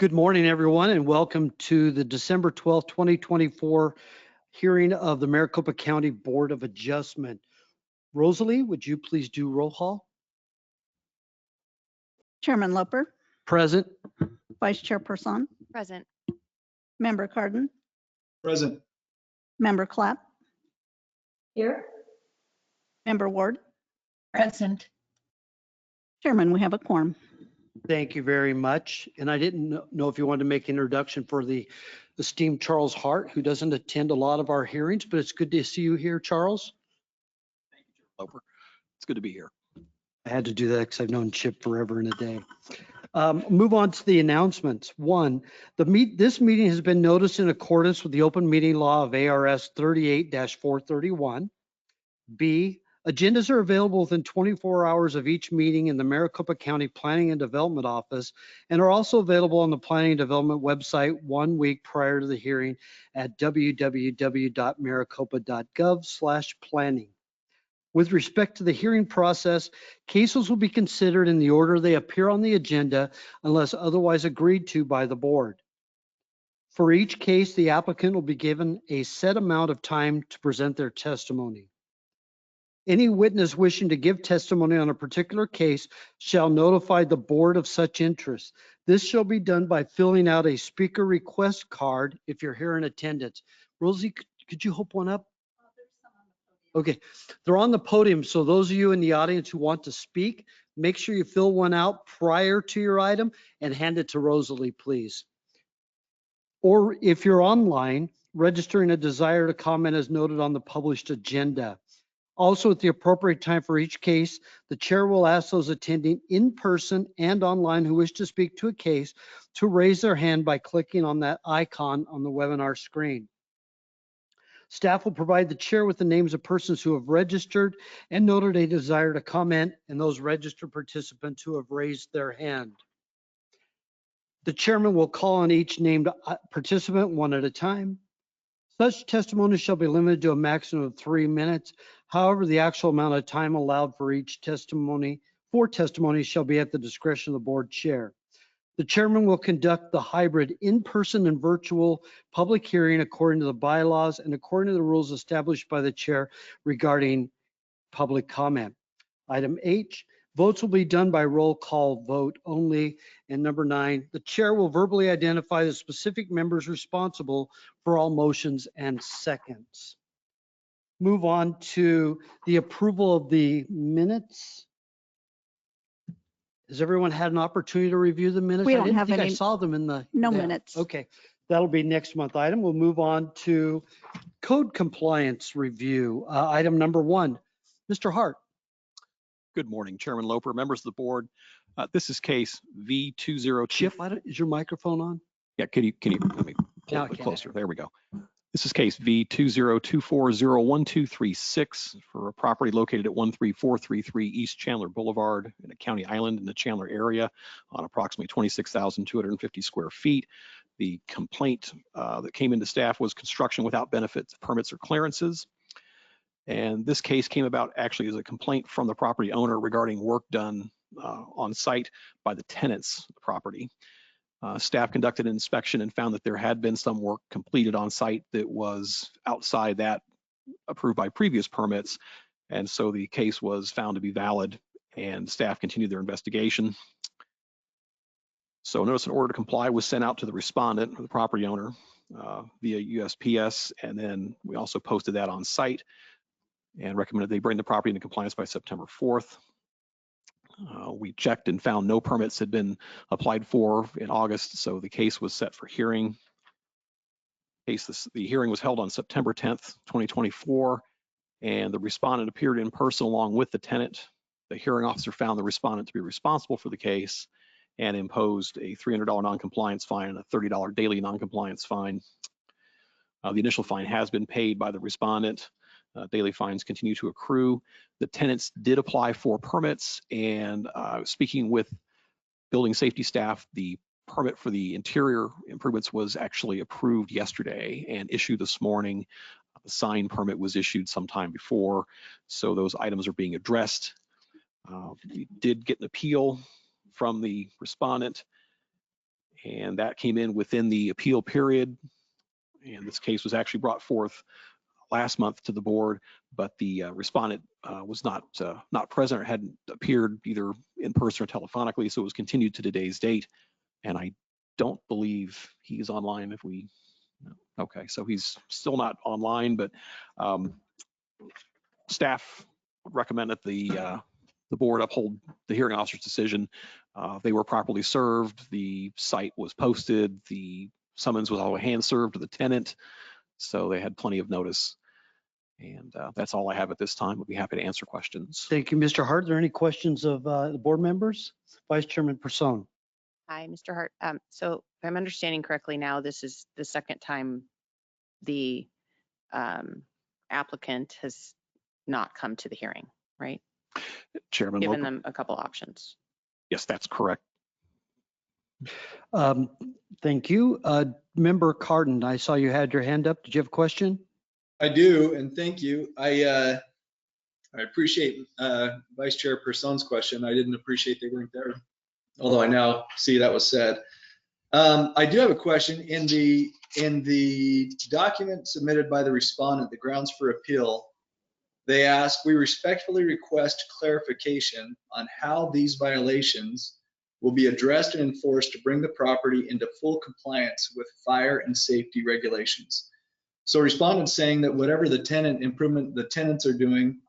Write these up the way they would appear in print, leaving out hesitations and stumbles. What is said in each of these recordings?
Good morning, everyone, and welcome to the December 12th, 2024 hearing of the Maricopa County Board of Adjustment. Rosalie, would you please do roll call? Chairman Loper, Present. Vice Chairperson, Present. Member Cardin, Present. Member Clapp, Here. Member Ward. Present. Chairman, we have a quorum. Thank you very much. And I didn't know if you wanted to make an introduction for the esteemed Charles Hart, who doesn't attend a lot of our hearings, but it's good to see you here, Charles. Thank you, Chair Loper. It's good to be here. I had to do that because I've known Chip forever and a day. Move on to the announcements. One, this meeting has been noticed in accordance with the open meeting law of ARS 38-431. B, agendas are available within 24 hours of each meeting in the Maricopa County Planning and Development Office and are also available on the Planning and Development website 1 week prior to the hearing at www.maricopa.gov/planning. With respect to the hearing process, cases will be considered in the order they appear on the agenda unless otherwise agreed to by the board. For each case, the applicant will be given a set amount of time to present their testimony. Any witness wishing to give testimony on a particular case shall notify the board of such interest. This shall be done by filling out a speaker request card if you're here in attendance. Rosie, could you hook one up? Okay, they're on the podium, so those of you in the audience who want to speak, make sure you fill one out prior to your item and hand it to Rosalie, please. Or if you're online, registering a desire to comment as noted on the published agenda. Also, at the appropriate time for each case, the chair will ask those attending in person and online who wish to speak to a case to raise their hand by clicking on that icon on the webinar screen. Staff will provide the chair with the names of persons who have registered and noted a desire to comment and those registered participants who have raised their hand. The chairman will call on each named participant one at a time. Such testimony shall be limited to a maximum of 3 minutes. However, the actual amount of time allowed for each testimony shall be at the discretion of the board chair. The chairman will conduct the hybrid in-person and virtual public hearing according to the bylaws and according to the rules established by the chair regarding public comment. Item H, votes will be done by roll call vote only. And number 9, the chair will verbally identify the specific members responsible for all motions and seconds. Move on to the approval of the minutes. Has everyone had an opportunity to review the minutes? We I don't didn't have think I any- saw them in the. No yeah. minutes. Okay, that'll be next month item. We'll move on to code compliance review. Item number 1, Mr. Hart. Good morning, Chairman Loper, members of the board. This is case V20. Chip, is your microphone on? Yeah, can you let me pull Now I it can. closer? There we go. This is case V20240123 for a property located at 13433 East Chandler Boulevard in a county island in the Chandler area on approximately 26,250 square feet. The complaint that came into staff was construction without benefits, permits, or clearances. And this case came about actually as a complaint from the property owner regarding work done on site by the tenants of the property. Staff conducted an inspection and found that there had been some work completed on site that was outside that approved by previous permits. And so the case was found to be valid and staff continued their investigation. So notice an order to comply was sent out to the respondent, or the property owner, via USPS. And then we also posted that on site and recommended they bring the property into compliance by September 4th. We checked and found no permits had been applied for in August, so the case was set for hearing. The hearing was held on September 10th, 2024, and the respondent appeared in person along with the tenant. The hearing officer found the respondent to be responsible for the case and imposed a $300 noncompliance fine and a $30 daily noncompliance fine. The initial fine has been paid by the respondent. Daily fines continue to accrue. The tenants did apply for permits, and speaking with building safety staff, the permit for the interior improvements was actually approved yesterday and issued this morning. The sign permit was issued sometime before, so those items are being addressed. We did get an appeal from the respondent, and that came in within the appeal period. And this case was actually brought forth last month to the board, but the respondent was not present or hadn't appeared either in person or telephonically, so it was continued to today's date. And I don't believe he's online. Okay, so he's still not online, but staff recommend that the board uphold the hearing officer's decision. They were properly served. The site was posted. The summons was all hand served to the tenant, so they had plenty of notice. And that's all I have at this time. I'll be happy to answer questions. Thank you, Mr. Hart. Are there any questions of the board members? Vice Chairman Person. Hi, Mr. Hart. So if I'm understanding correctly now, this is the second time the applicant has not come to the hearing, right? Chairman Given Loper. them a couple options. Yes, that's correct. Thank you. Member Cardin, I saw you had your hand up. Did you have a question? I do, and thank you. I appreciate Vice Chair Person's question. I didn't appreciate they weren't there, although I now see that was said. I do have a question. In the document submitted by the respondent, the grounds for appeal, they ask, we respectfully request clarification on how these violations will be addressed and enforced to bring the property into full compliance with fire and safety regulations. So respondents saying that whatever the tenant improvement the tenants are doing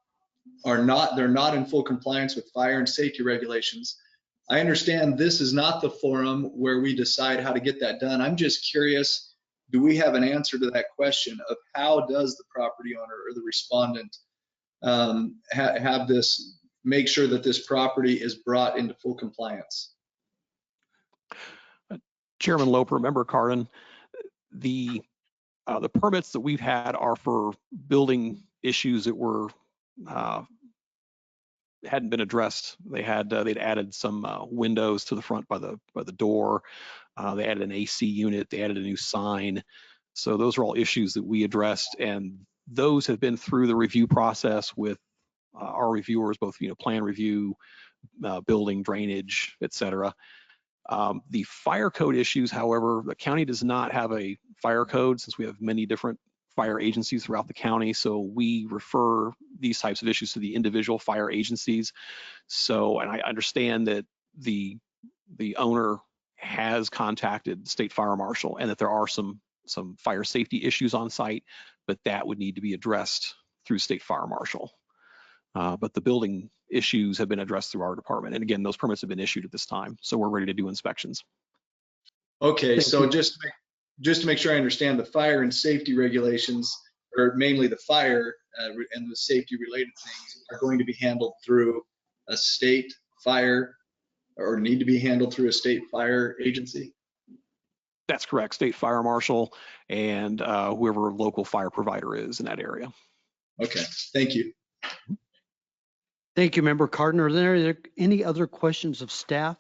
they're not in full compliance with fire and safety regulations. I understand this is not the forum where we decide how to get that done. I'm just curious, do we have an answer to that question of how does the property owner or the respondent have this, make sure that this property is brought into full compliance? Chairman Loper, Member Cardin, the permits that we've had are for building issues that were hadn't been addressed. They'd added some windows to the front by the door. They added an AC unit. They added a new sign. So those are all issues that we addressed, and those have been through the review process with our reviewers, both plan review, building, drainage, etc. The fire code issues, however, the county does not have a fire code since we have many different fire agencies throughout the county. So we refer these types of issues to the individual fire agencies. So, and I understand that the owner has contacted state fire marshal and that there are some fire safety issues on site, but that would need to be addressed through state fire marshal. But the building issues have been addressed through our department. And again, those permits have been issued at this time. So we're ready to do inspections. Okay, Thank so you. just to make sure I understand, the fire and safety regulations, or mainly the fire and the safety related things, are going to be handled through a state fire, or need to be handled through a state fire agency? That's correct. State fire marshal and whoever local fire provider is in that area. Okay, thank you. Thank you, Member Cardin. Are there any other questions of staff?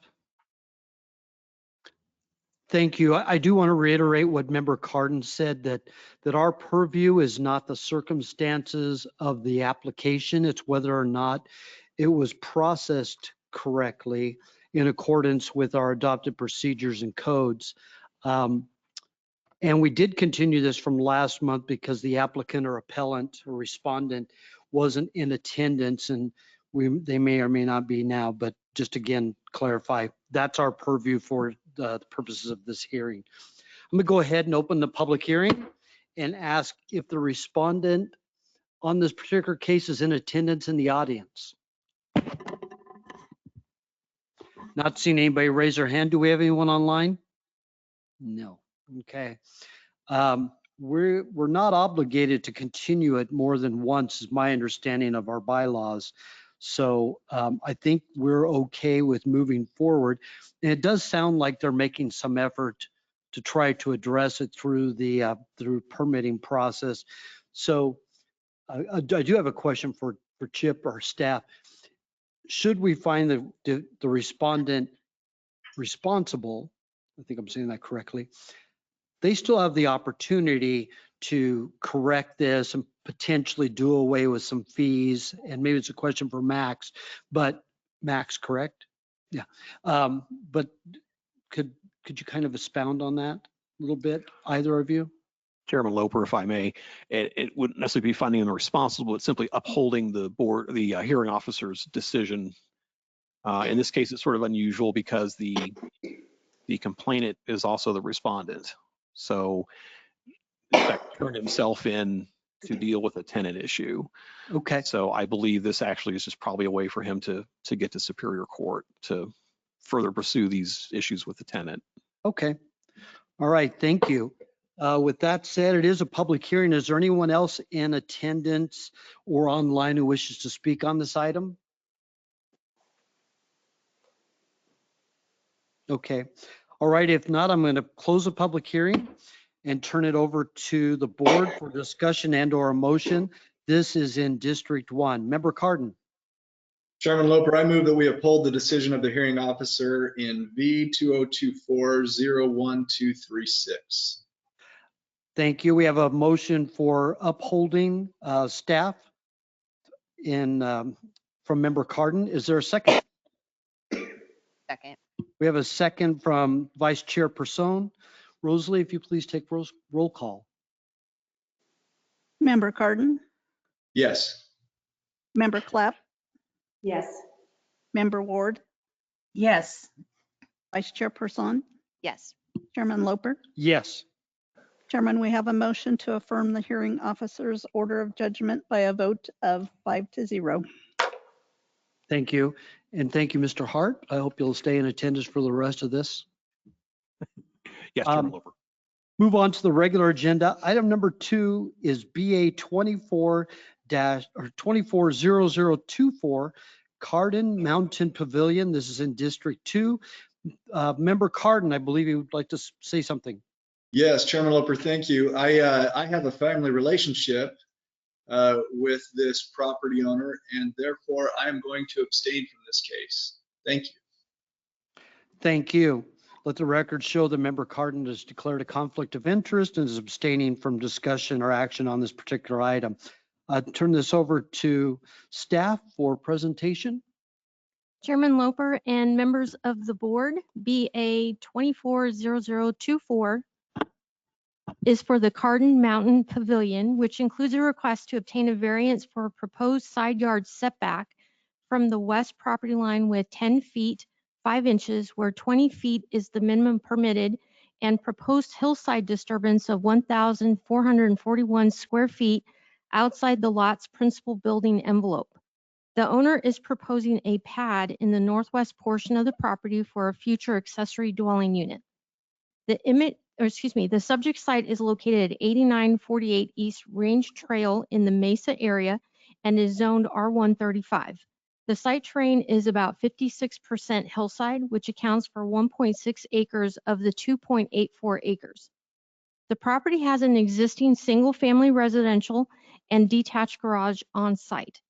Thank you. I do want to reiterate what Member Cardin said, that our purview is not the circumstances of the application. It's whether or not it was processed correctly in accordance with our adopted procedures and codes. And we did continue this from last month because the applicant or appellant or respondent wasn't in attendance, and they may or may not be now, but just again, clarify, that's our purview for the purposes of this hearing. I'm gonna go ahead and open the public hearing and ask if the respondent on this particular case is in attendance in the audience. Not seeing anybody raise their hand. Do we have anyone online? No. Okay. We're not obligated to continue it more than once, is my understanding of our bylaws. So I think we're okay with moving forward. And it does sound like they're making some effort to try to address it through the through permitting process. So I do have a question for Chip or staff. Should we find the respondent responsible, I think I'm saying that correctly, they still have the opportunity to correct this and potentially do away with some fees. And maybe it's a question for Max, but Max, correct? Yeah. But Could you kind of expound on that a little bit, either of you? Chairman Loper, if I may, it wouldn't necessarily be finding them responsible, but simply upholding the hearing officer's decision. In this case, it's sort of unusual because the complainant is also the respondent. So in fact, turned himself in to deal with a tenant issue. Okay, So I believe this actually is just probably a way for him to get to Superior Court to further pursue these issues with the tenant. okay. All right, thank you. With that said, it is a public hearing. Is there anyone else in attendance or online who wishes to speak on this item? Okay, all right, if not, I'm going to close the public hearing and turn it over to the board for discussion and or a motion. This is in District 1. Member Cardin. Chairman Loper, I move that we uphold the decision of the hearing officer in V 2024-01236. Thank you. We have a motion for upholding staff from Member Cardin. Is there a second? Second. We have a second from Vice Chair Person. Rosalie, if you please take roll call. Member Cardin, Yes. Member Clapp, Yes. Member Ward, Yes. Vice Chairperson, Yes. Chairman Loper. Yes. Chairman, we have a motion to affirm the hearing officer's order of judgment by a vote of 5-0. Thank you. And thank you, Mr. Hart. I hope you'll stay in attendance for the rest of this. Yes, Chairman Loper. Move on to the regular agenda. Item number 2 is BA 24-0024 Cardin Mountain Pavilion. This is in District 2. Member Cardin, I believe you would like to say something. Yes, Chairman Loper, thank you. I have a family relationship with this property owner, and therefore I am going to abstain from this case. Thank you. Thank you. Let the record show that Member Cardin has declared a conflict of interest and is abstaining from discussion or action on this particular item. Turn this over to staff for presentation. Chairman Loper and members of the board, BA 240024 is for the Cardin Mountain Pavilion, which includes a request to obtain a variance for a proposed side yard setback from the west property line with 10 feet 5 inches, where 20 feet is the minimum permitted, and proposed hillside disturbance of 1,441 square feet outside the lot's principal building envelope. The owner is proposing a pad in the northwest portion of the property for a future accessory dwelling unit. The subject site is located at 8948 East Range Trail in the Mesa area and is zoned R135. The site terrain is about 56% hillside, which accounts for 1.6 acres of the 2.84 acres. The property has an existing single-family residential and detached garage on site.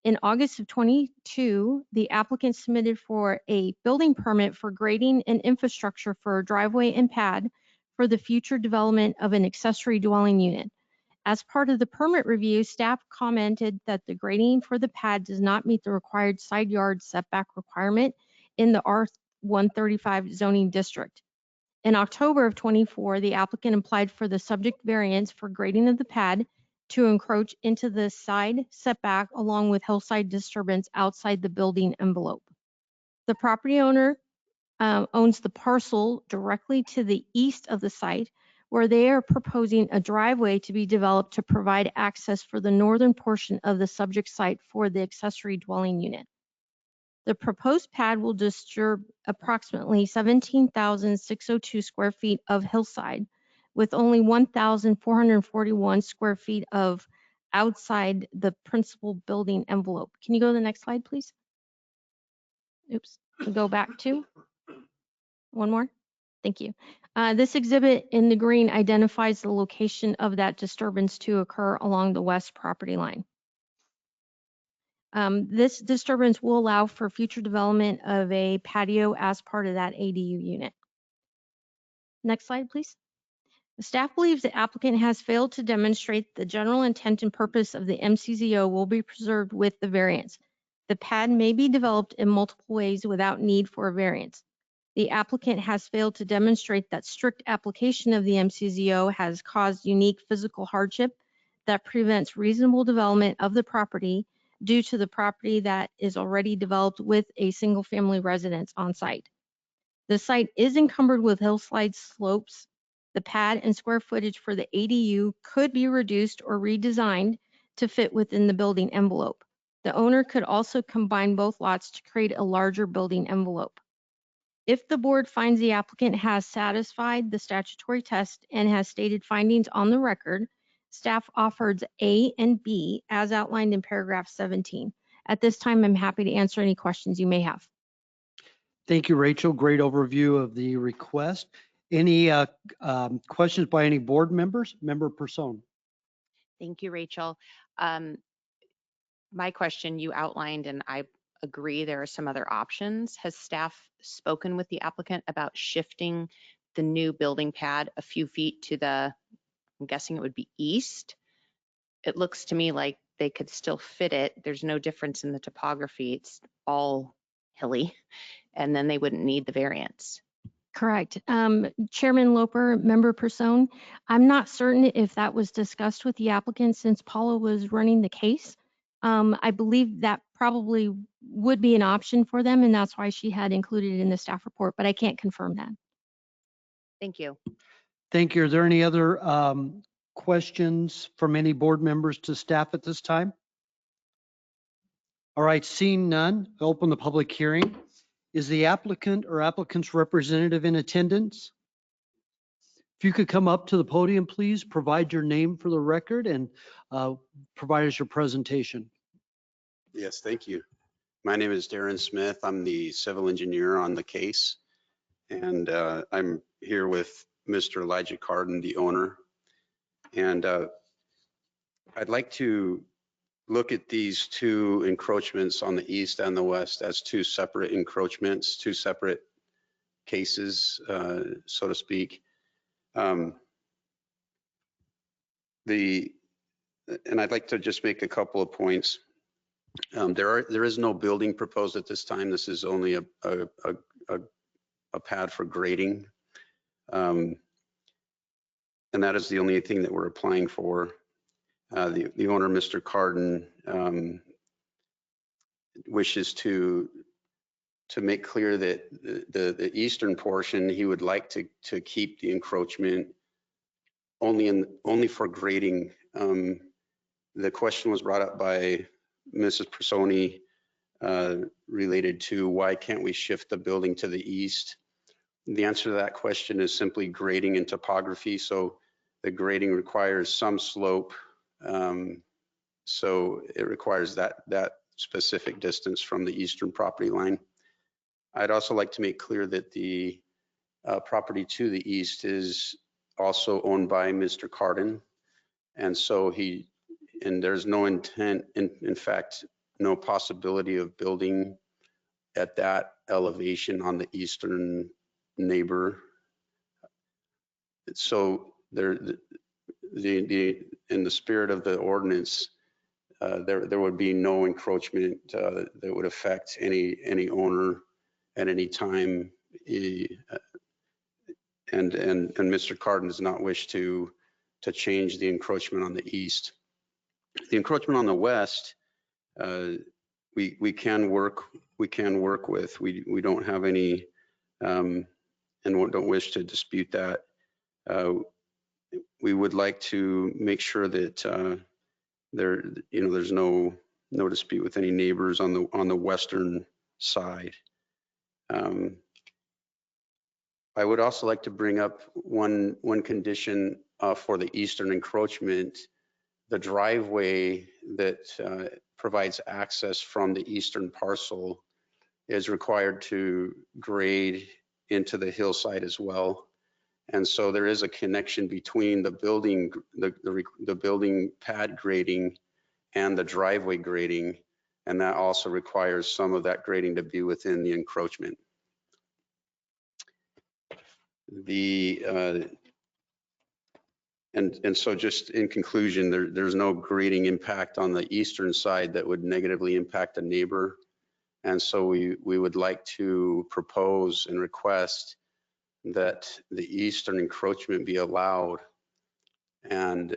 In August of 22, the applicant submitted for a building permit for grading and infrastructure for a driveway and pad for the future development of an accessory dwelling unit. As part of the permit review, staff commented that the grading for the pad does not meet the required side yard setback requirement in the R135 zoning district. In October of 24, the applicant applied for the subject variance for grading of the pad to encroach into the side setback along with hillside disturbance outside the building envelope. The property owner owns the parcel directly to the east of the site, where they are proposing a driveway to be developed to provide access for the northern portion of the subject site for the accessory dwelling unit. The proposed pad will disturb approximately 17,602 square feet of hillside, with only 1,441 square feet of outside the principal building envelope. Can you go to the next slide, please? Oops, go back to one more. Thank you. This exhibit in the green identifies the location of that disturbance to occur along the west property line. This disturbance will allow for future development of a patio as part of that ADU unit. Next slide, please. The staff believes the applicant has failed to demonstrate the general intent and purpose of the MCZO will be preserved with the variance. The pad may be developed in multiple ways without need for a variance. The applicant has failed to demonstrate that strict application of the MCZO has caused unique physical hardship that prevents reasonable development of the property due to the property that is already developed with a single-family residence on site. The site is encumbered with hillside slopes. The pad and square footage for the ADU could be reduced or redesigned to fit within the building envelope. The owner could also combine both lots to create a larger building envelope. If the board finds the applicant has satisfied the statutory test and has stated findings on the record, staff offers A and B as outlined in paragraph 17. At this time, I'm happy to answer any questions you may have. Thank you, Rachel. Great overview of the request. Any questions by any board members? Member Person. Thank you, Rachel. My question you outlined, and I agree there are some other options. Has staff spoken with the applicant about shifting the new building pad a few feet to the, I'm guessing it would be east? It looks to me like they could still fit it. There's no difference in the topography. It's all hilly, and then they wouldn't need the variance. Correct. Chairman Loper, Member Person, I'm not certain if that was discussed with the applicant since Paula was running the case. I believe that probably would be an option for them, and that's why she had included it in the staff report, but I can't confirm that. Thank you. Thank you. Are there any other questions from any board members to staff at this time? All right, seeing none, I'll open the public hearing. Is the applicant or applicant's representative in attendance? If you could come up to the podium, please provide your name for the record and provide us your presentation. Yes, thank you. My name is Darren Smith. I'm the civil engineer on the case. And I'm here with Mr. Elijah Carden, the owner. And I'd like to look at these two encroachments on the east and the west as two separate encroachments, two separate cases, so to speak. And I'd like to just make a couple of points. There is no building proposed at this time. This is only a pad for grading. And that is the only thing that we're applying for. The owner, Mr. Carden, wishes to make clear that the eastern portion, he would like to keep the encroachment only for grading. The question was brought up by Mrs. Personi related to why can't we shift the building to the east? The answer to that question is simply grading and topography. So the grading requires some slope. So it requires that specific distance from the eastern property line. I'd also like to make clear that the property to the east is also owned by Mr. Carden. And so there's no intent, in fact, no possibility of building at that elevation on the eastern neighbor. So in the spirit of the ordinance, there would be no encroachment that would affect any owner at any time. And Mr. Carden does not wish to change the encroachment on the east. The encroachment on the west, we can work with. We don't have any and don't wish to dispute that. We would like to make sure that there's no dispute with any neighbors on the western side. I would also like to bring up one condition for the eastern encroachment. The driveway that provides access from the eastern parcel is required to grade into the hillside as well. And so there is a connection between the building pad grading and the driveway grading, and that also requires some of that grading to be within the encroachment. And so just in conclusion, there's no grading impact on the eastern side that would negatively impact a neighbor. And so we would like to propose and request that the eastern encroachment be allowed, and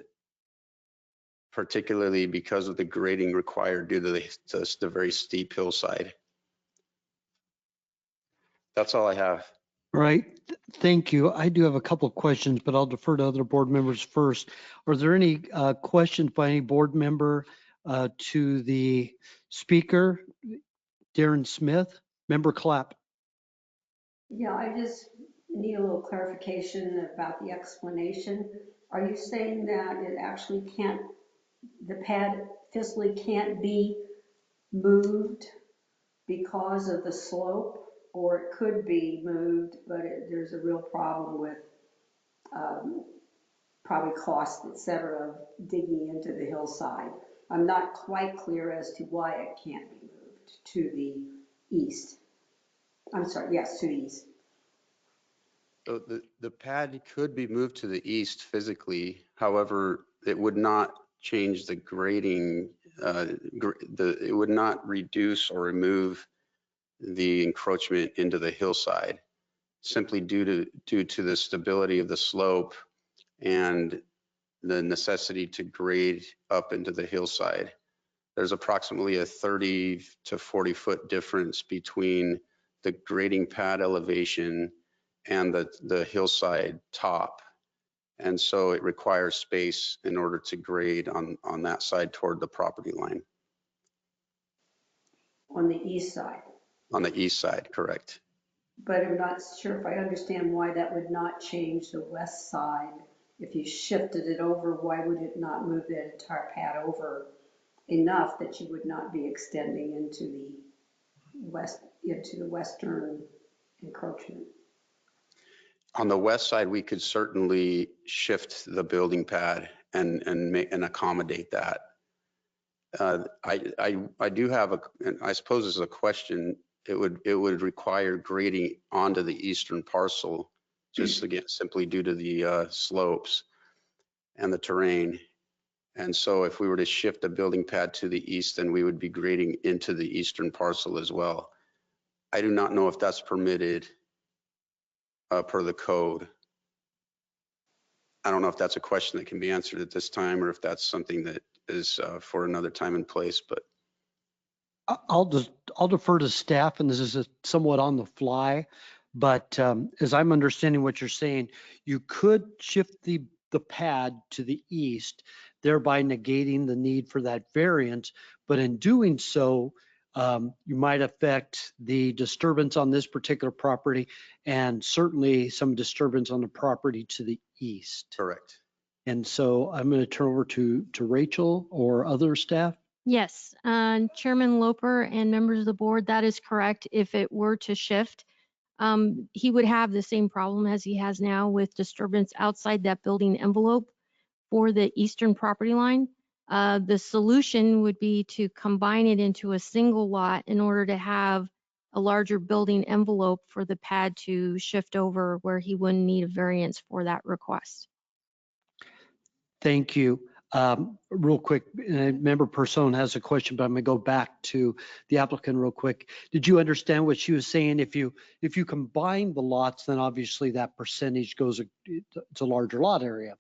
particularly because of the grading required due to the very steep hillside. That's all I have. All right, thank you. I do have a couple of questions, but I'll defer to other board members first. Are there any questions by any board member to the speaker, Darren Smith? Member Clapp. Yeah, I just need a little clarification about the explanation. Are you saying that it actually can't, the pad physically can't be moved because of the slope? Or it could be moved, but there's a real problem with probably cost, et cetera, of digging into the hillside? I'm not quite clear as to why it can't be moved to the east. I'm sorry, yes, to the east. So the pad could be moved to the east physically. However, it would not change the grading. It would not reduce or remove the encroachment into the hillside, simply due to the stability of the slope and the necessity to grade up into the hillside. There's approximately a 30 to 40 foot difference between the grading pad elevation and the hillside top. And so it requires space in order to grade on that side toward the property line. On the east side. On the east side, correct. But I'm not sure if I understand why that would not change the west side. If you shifted it over, why would it not move that entire pad over enough that you would not be extending into the west, into the western encroachment? On the west side, we could certainly shift the building pad and accommodate that. I do have I suppose as a question, it would require grading onto the eastern parcel, just again, simply due to the slopes and the terrain. And so if we were to shift the building pad to the east, then we would be grading into the eastern parcel as well. I do not know if that's permitted per the code. I don't know if that's a question that can be answered at this time, or if that's something that is for another time and place, but. I'll defer to staff, and this is somewhat on the fly, but as I'm understanding what you're saying, you could shift the pad to the east, thereby negating the need for that variance. But in doing so, you might affect the disturbance on this particular property, and certainly some disturbance on the property to the east. Correct. And so I'm going to turn over to Rachel or other staff. Yes, Chairman Loper and members of the board, that is correct. If it were to shift, he would have the same problem as he has now with disturbance outside that building envelope for the eastern property line. The solution would be to combine it into a single lot in order to have a larger building envelope for the pad to shift over, where he wouldn't need a variance for that request. Thank you. Real quick, member Person has a question, but I'm going to go back to the applicant real quick. Did you understand what she was saying? If you combine the lots, then obviously that percentage goes, it's a larger lot area.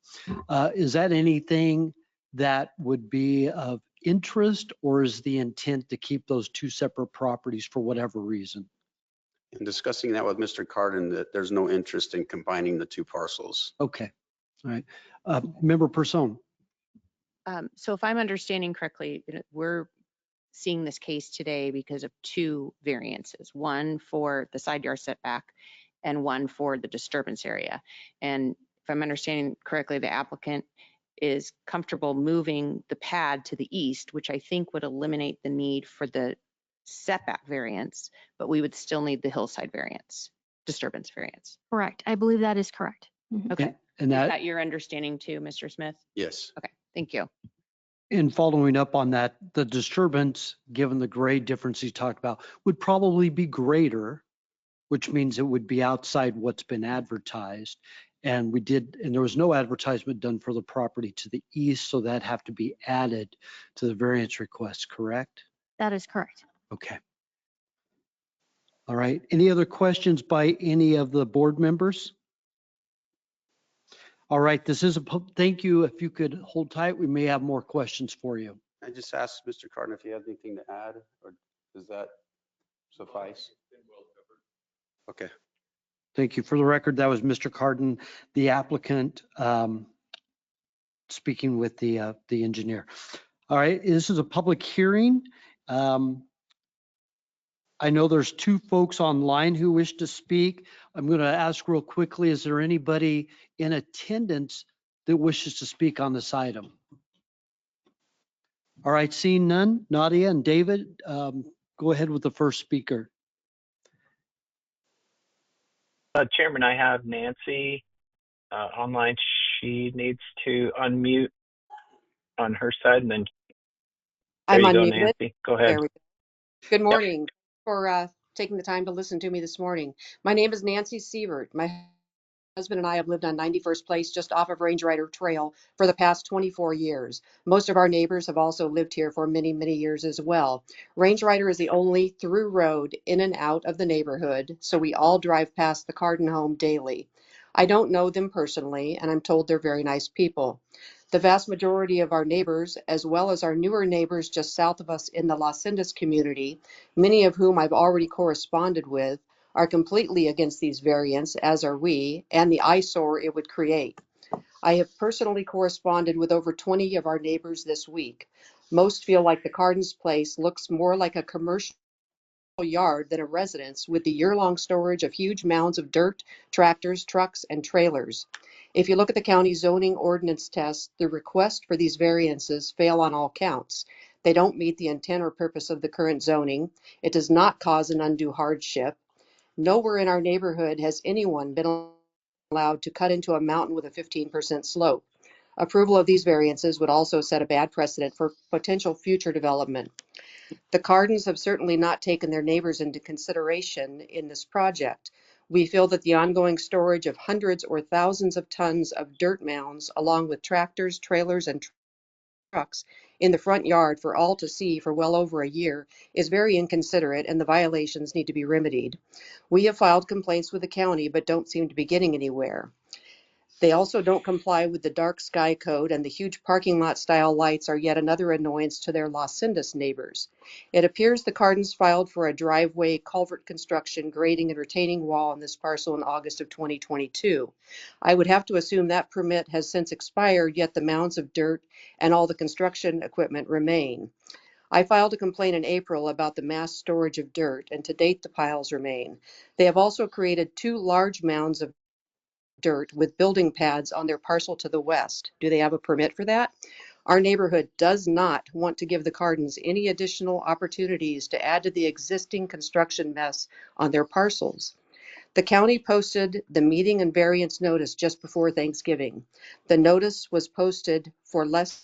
Is that anything that would be of interest, or is the intent to keep those two separate properties for whatever reason? In discussing that with Mr. Cardin, that there's no interest in combining the two parcels. Okay, all right. Member Person. So if I'm understanding correctly, we're seeing this case today because of two variances, one for the side yard setback and one for the disturbance area. And if I'm understanding correctly, the applicant is comfortable moving the pad to the east, which I think would eliminate the need for the setback variance, but we would still need the hillside variance, disturbance variance. Correct. I believe that is correct. Mhm. Okay. And Is that your understanding too, Mr. Smith? Yes. Okay, thank you. in following up on that, the disturbance, given the grade difference you talked about, would probably be greater, which means it would be outside what's been advertised. And there was no advertisement done for the property to the east, so that have to be added to the variance request, correct? That is correct. Okay. All right. Any other questions by any of the board members? All right. This is thank you. If you could hold tight, we may have more questions for you. I just asked Mr. Carden if he had anything to add, or does that suffice? Okay. Thank you. For the record, that was Mr. Carden, the applicant, speaking with the engineer. All right. This is a public hearing. I know there's two folks online who wish to speak. I'm going to ask real quickly, is there anybody in attendance that wishes to speak on this item? All right, seeing none, Nadia and David, go ahead with the first speaker. Chairman, I have Nancy online. She needs to unmute on her side, and then there I'm you go, unmuted. Nancy. Go ahead. There we go. Good Yep. morning. For taking the time to listen to me this morning. My name is Nancy Sievert. My husband and I have lived on 91st Place just off of Range Rider Trail for the past 24 years. Most of our neighbors have also lived here for many, many years as well. Range Rider is the only through road in and out of the neighborhood, so we all drive past the Carden home daily. I don't know them personally, and I'm told they're very nice people. The vast majority of our neighbors, as well as our newer neighbors just south of us in the Las Cindas community, many of whom I've already corresponded with, are completely against these variants, as are we, and the eyesore it would create. I have personally corresponded with over 20 of our neighbors this week. Most feel like the Cardens place looks more like a commercial yard than a residence, with the year-long storage of huge mounds of dirt, tractors, trucks, and trailers. If you look at the county zoning ordinance test, the request for these variances fail on all counts. They don't meet the intent or purpose of the current zoning. It does not cause an undue hardship. Nowhere in our neighborhood has anyone been allowed to cut into a mountain with a 15% slope. Approval of these variances would also set a bad precedent for potential future development. The Cardens have certainly not taken their neighbors into consideration in this project. We feel that the ongoing storage of hundreds or thousands of tons of dirt mounds, along with tractors, trailers, and trucks in the front yard for all to see for well over a year is very inconsiderate, and the violations need to be remedied. We have filed complaints with the county, but don't seem to be getting anywhere. They also don't comply with the dark sky code, and the huge parking lot style lights are yet another annoyance to their Las Cindas neighbors. It appears the Cardens filed for a driveway culvert construction, grading, and retaining wall on this parcel in August of 2022. I would have to assume that permit has since expired, yet the mounds of dirt and all the construction equipment remain. I filed a complaint in April about the mass storage of dirt, and to date the piles remain. They have also created two large mounds of dirt with building pads on their parcel to the west. Do they have a permit for that? Our neighborhood does not want to give the Cardens any additional opportunities to add to the existing construction mess on their parcels. The county posted the meeting and variance notice just before Thanksgiving. The notice was posted for less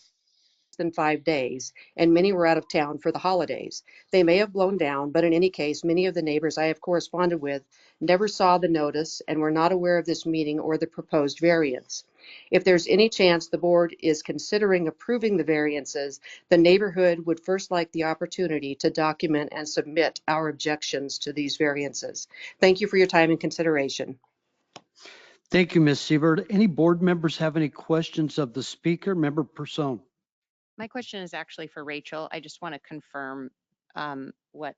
than 5 days, and many were out of town for the holidays. They may have blown down, but in any case, many of the neighbors I have corresponded with never saw the notice and were not aware of this meeting or the proposed variance. If there's any chance the board is considering approving the variances, the neighborhood would first like the opportunity to document and submit our objections to these variances. Thank you for your time and consideration. Thank you, Ms. Sievert. Any board members have any questions of the speaker? Member Person. My question is actually for Rachel. I just want to confirm what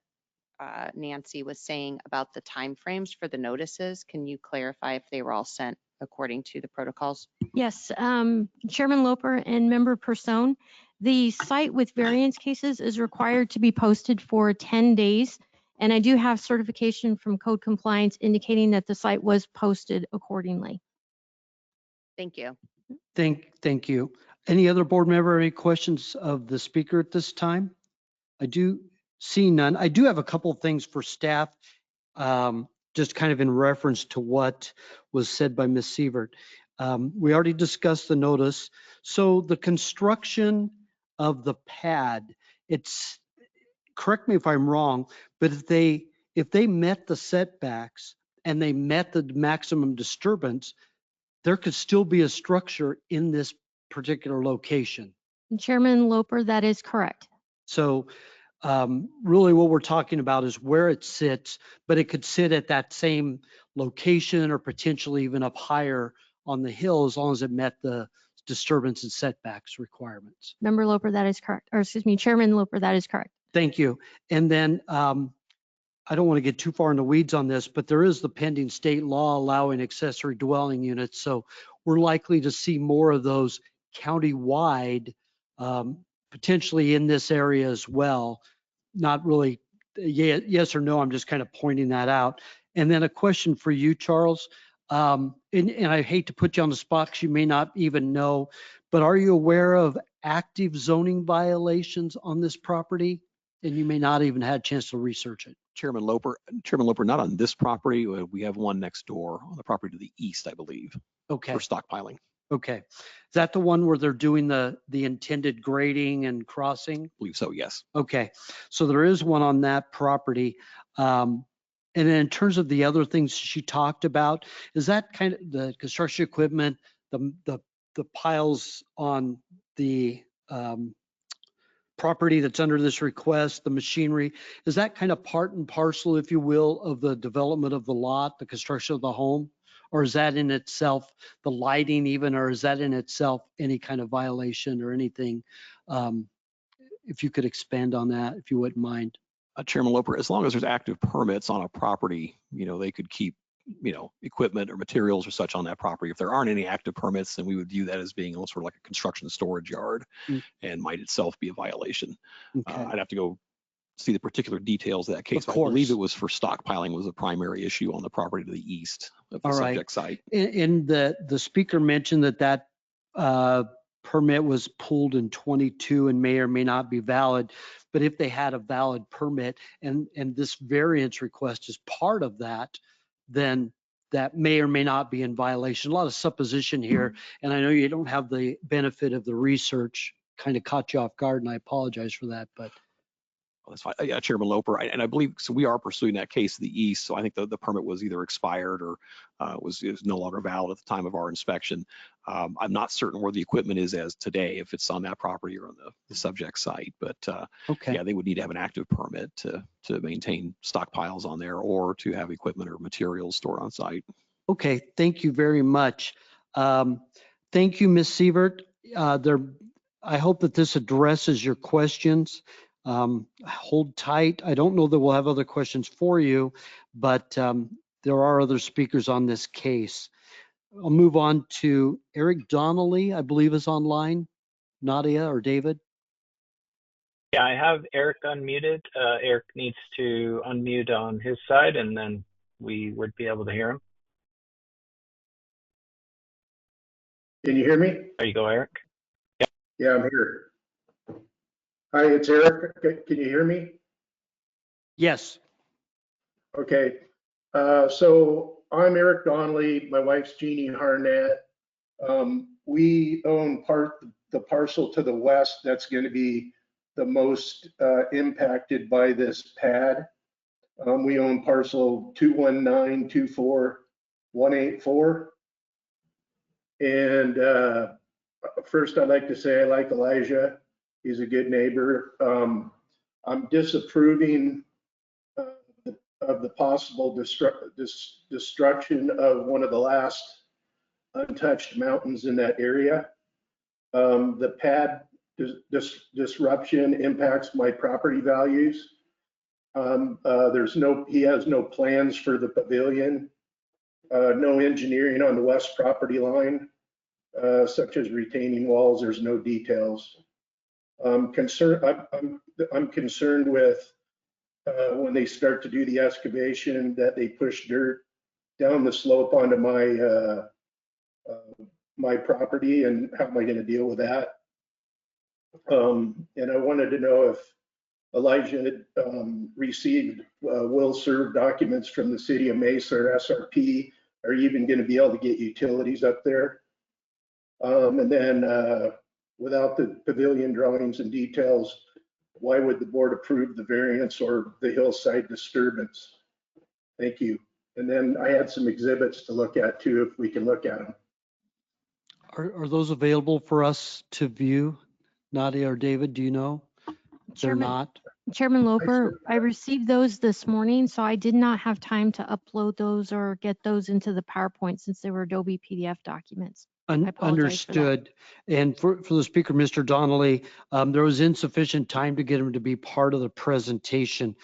Nancy was saying about the timeframes for the notices. Can you clarify if they were all sent according to the protocols? Yes, Chairman Loper and Member Person, the site with variance cases is required to be posted for 10 days. And I do have certification from code compliance indicating that the site was posted accordingly. Thank you. Thank you. Any other board member, any questions of the speaker at this time? I do see none. I do have a couple of things for staff, just kind of in reference to what was said by Ms. Sievert. We already discussed the notice. So the construction of the pad, it's, correct me if I'm wrong, but if they met the setbacks and they met the maximum disturbance, there could still be a structure in this particular location. Chairman Loper, that is correct. So really what we're talking about is where it sits, but it could sit at that same location or potentially even up higher on the hill as long as it met the disturbance and setbacks requirements. Member Loper, that is correct. Or excuse me, Chairman Loper, that is correct. Thank you. And then I don't want to get too far in the weeds on this, but there is the pending state law allowing accessory dwelling units. So we're likely to see more of those county-wide, potentially in this area as well. Not really yes or no, I'm just kind of pointing that out. And then a question for you, Charles. And I hate to put you on the spot because you may not even know, but are you aware of active zoning violations on this property? And you may not even had a chance to research it. Chairman Loper, not on this property. We have one next door on the property to the east, I believe, Okay. for stockpiling. Okay. Is that the one where they're doing the intended grading and crossing? I believe so, yes. Okay. So there is one on that property. And then in terms of the other things she talked about, is that kind of the construction equipment, the piles on the property that's under this request, the machinery, is that kind of part and parcel, if you will, of the development of the lot, the construction of the home? Or is that in itself, the lighting even, or is that in itself any kind of violation or anything? If you could expand on that, if you wouldn't mind. Chairman Loper, as long as there's active permits on a property, they could keep, equipment or materials or such on that property. If there aren't any active permits, then we would view that as being sort of like a construction storage yard and might itself be a violation. Okay. I'd have to go see the particular details of that case. Of But I believe course. it was for stockpiling was a primary issue on the property to the east of the All right. subject site. And the speaker mentioned that permit was pulled in 22 and may or may not be valid. But if they had a valid permit and this variance request is part of that, then that may or may not be in violation. A lot of supposition here. And I know you don't have the benefit of the research, kind of caught you off guard, and I apologize for that. But That's fine. Yeah, Chairman Loper, and I believe, so we are pursuing that case to the east. So I think the permit was either expired or was no longer valid at the time of our inspection. I'm not certain where the equipment is as today, if it's on that property or on the subject site. But okay. yeah, they would need to have an active permit to maintain stockpiles on there or to have equipment or materials stored on site. Okay, thank you very much. Thank you, Ms. Sievert. I hope that this addresses your questions. Hold tight. I don't know that we'll have other questions for you, but there are other speakers on this case. I'll move on to Eric Donnelly, I believe is online. Nadia or David? Yeah, I have Eric unmuted. Eric needs to unmute on his side, and then we would be able to hear him. Can you hear me? There you go, Eric. Yeah, I'm here. Hi, it's Eric. Can you hear me? Yes. Okay. So I'm Eric Donnelly. My wife's Jeannie Harnett. We own the parcel to the west that's going to be the most impacted by this pad. We own parcel 219-24184. And first, I'd like to say I like Elijah. He's a good neighbor. I'm disapproving of the possible destruction of one of the last untouched mountains in that area. The pad disruption impacts my property values. He has no plans for the pavilion, no engineering on the west property line, such as retaining walls. There's no details. I'm concerned with when they start to do the excavation that they push dirt down the slope onto my property, and how am I going to deal with that? And I wanted to know if Elijah had received will serve documents from the city of Mesa or SRP. Are you even going to be able to get utilities up there? And then without the pavilion drawings and details, why would the board approve the variance or the hillside disturbance? Thank you. And then I had some exhibits to look at too, if we can look at them. Are those available for us to view? Nadia or David, do you know? They're Chairman, not? Chairman Loper, I received those this morning, so I did not have time to upload those or get those into the PowerPoint since they were Adobe PDF documents. I apologize for that. Understood. And for the speaker, Mr. Donnelly, there was insufficient time to get him to be part of the presentation.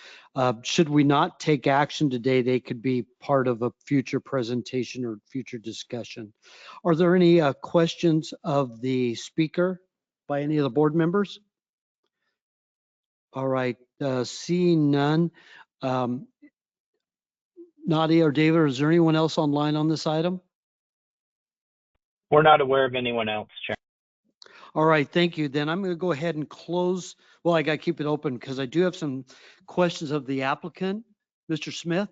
Should we not take action today, they could be part of a future presentation or future discussion. Are there any questions of the speaker by any of the board members? All right, seeing none. Nadia or David, is there anyone else online on this item? We're not aware of anyone else, Chair. All right, thank you. Then I'm going to go ahead and close. Well, I got to keep it open because I do have some questions of the applicant. Mr. Smith,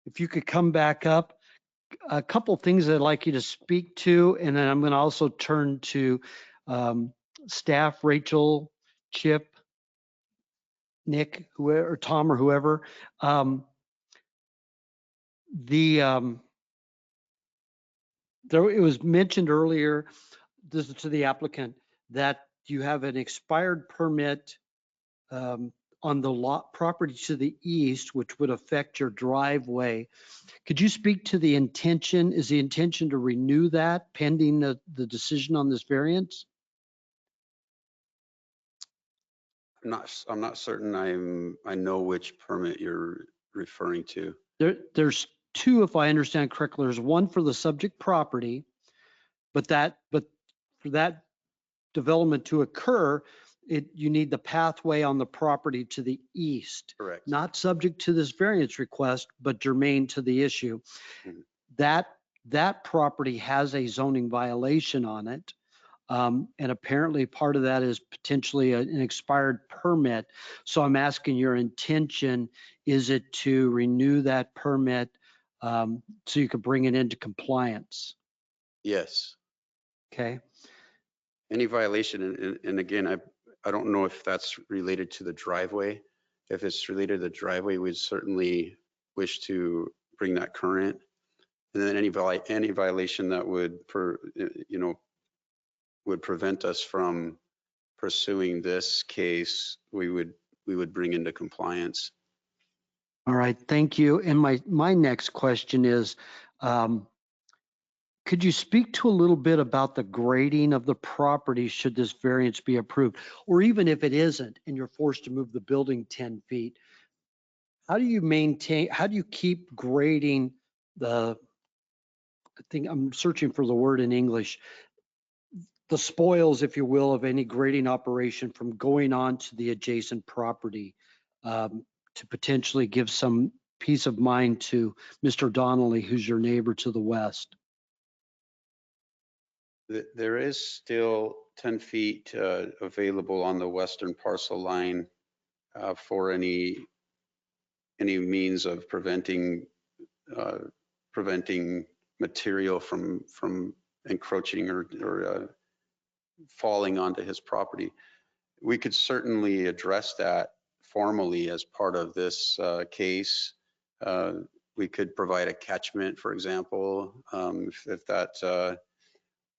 if you could come back up. A couple of things I'd like you to speak to, and then I'm going to also turn to staff, Rachel, Chip, Nick, whoever, or Tom, or whoever. It was mentioned earlier, this is to the applicant, that you have an expired permit on the lot property to the east, which would affect your driveway. Could you speak to the intention? Is the intention to renew that pending the decision on this variance? I'm not certain I know which permit you're referring to. There's two, if I understand correctly. There's one for the subject property, but for that development to occur, you need the pathway on the property to the east. Correct. Not subject to this variance request, but germane to the issue. Mhm. That property has a zoning violation on it. And apparently part of that is potentially an expired permit. So I'm asking your intention, is it to renew that permit so you could bring it into compliance? Yes. Okay. Any violation, and again, I don't know if that's related to the driveway. If it's related to the driveway, we'd certainly wish to bring that current. And then any violation that would would prevent us from pursuing this case, we would bring into compliance. All right, thank you. And my next question is, could you speak to a little bit about the grading of the property should this variance be approved? Or even if it isn't and you're forced to move the building 10 feet, how do you keep grading I think I'm searching for the word in English, the spoils, if you will, of any grading operation from going on to the adjacent property to potentially give some peace of mind to Mr. Donnelly, who's your neighbor to the west? There is still 10 feet available on the western parcel line for any means of preventing material from encroaching or falling onto his property. We could certainly address that formally as part of this case. We could provide a catchment, for example, if that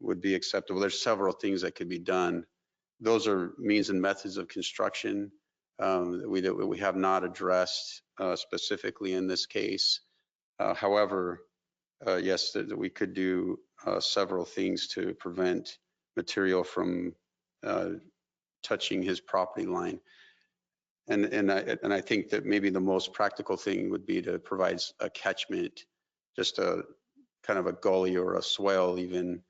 would be acceptable. There's several things that could be done. Those are means and methods of construction that we have not addressed specifically in this case. However, yes, that we could do several things to prevent material from touching his property line. And I think that maybe the most practical thing would be to provide a catchment, just a kind of a gully or a swale even,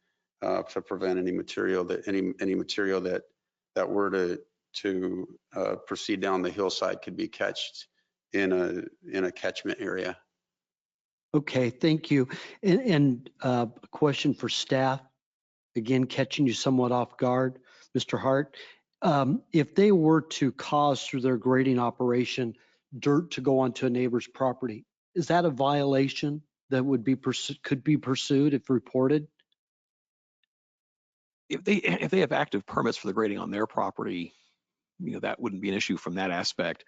to prevent any material that were to proceed down the hillside could be catched in a catchment area. Okay, thank you. And a question for staff, again, catching you somewhat off guard, Mr. Hart. If they were to cause through their grading operation dirt to go onto a neighbor's property, is that a violation that could be pursued if reported? If they have active permits for the grading on their property, that wouldn't be an issue from that aspect.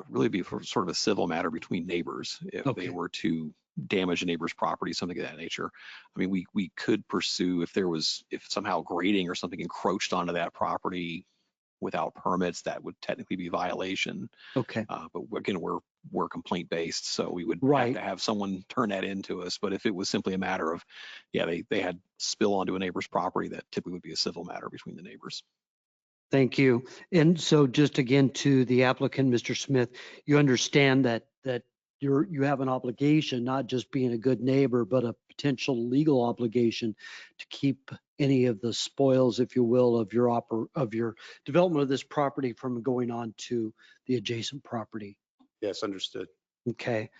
Really be for sort of a civil matter between neighbors if they were to damage a neighbor's property, something of that nature. I mean, we could pursue if somehow grading or something encroached onto that property, without permits, that would technically be violation. Okay, But again, we're complaint based, so we would Right. have to have someone turn that into us. But if it was simply a matter of, yeah, they had spill onto a neighbor's property, that typically would be a civil matter between the neighbors. thank you. And so just again to the applicant, Mr. Smith, you understand that you have an obligation, not just being a good neighbor, but a potential legal obligation to keep any of the spoils, if you will, of your development of this property from going on to the adjacent property. Yes, understood. Okay.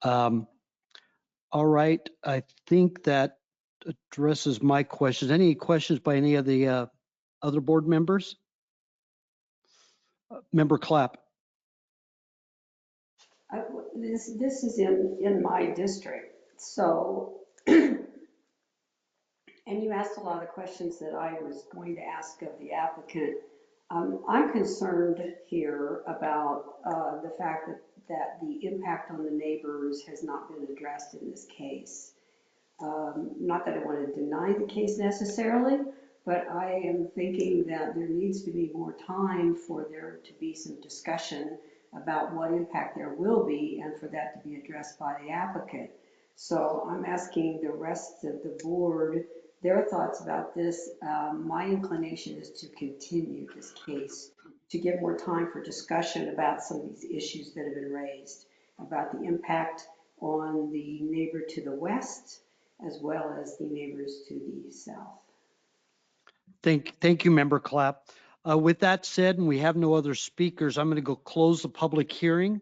All right. I think that addresses my questions. Any questions by any of the other board members? Member Clapp. This is in my district, so, and you asked a lot of questions that I was going to ask of the applicant. I'm concerned here about the fact that the impact on the neighbors has not been addressed in this case. Not that I want to deny the case necessarily, but I am thinking that there needs to be more time for there to be some discussion about what impact there will be and for that to be addressed by the applicant. So I'm asking the rest of the board their thoughts about this. My inclination is to continue this case, to give more time for discussion about some of these issues that have been raised, about the impact on the neighbor to the west, as well as the neighbors to the south. Thank you, Member Clapp. With that said, and we have no other speakers, I'm going to go close the public hearing.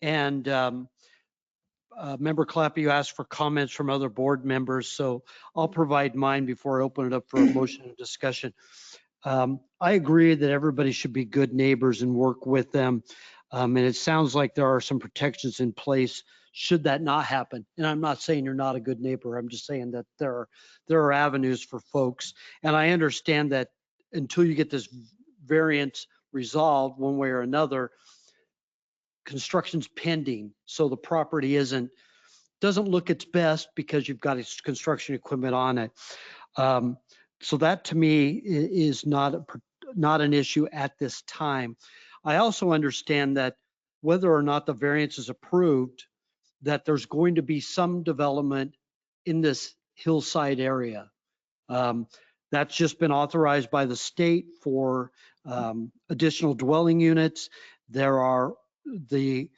And Member Clapp, you asked for comments from other board members, so I'll provide mine before I open it up for a motion and discussion. I agree that everybody should be good neighbors and work with them. And it sounds like there are some protections in place should that not happen. And I'm not saying you're not a good neighbor. I'm just saying that there are avenues for folks. And I understand that until you get this variance resolved one way or another, construction's pending. So the property doesn't look its best because you've got its construction equipment on it. So that to me is not an issue at this time. I also understand that whether or not the variance is approved, that there's going to be some development in this hillside area. That's just been authorized by the state for additional dwelling units. There are the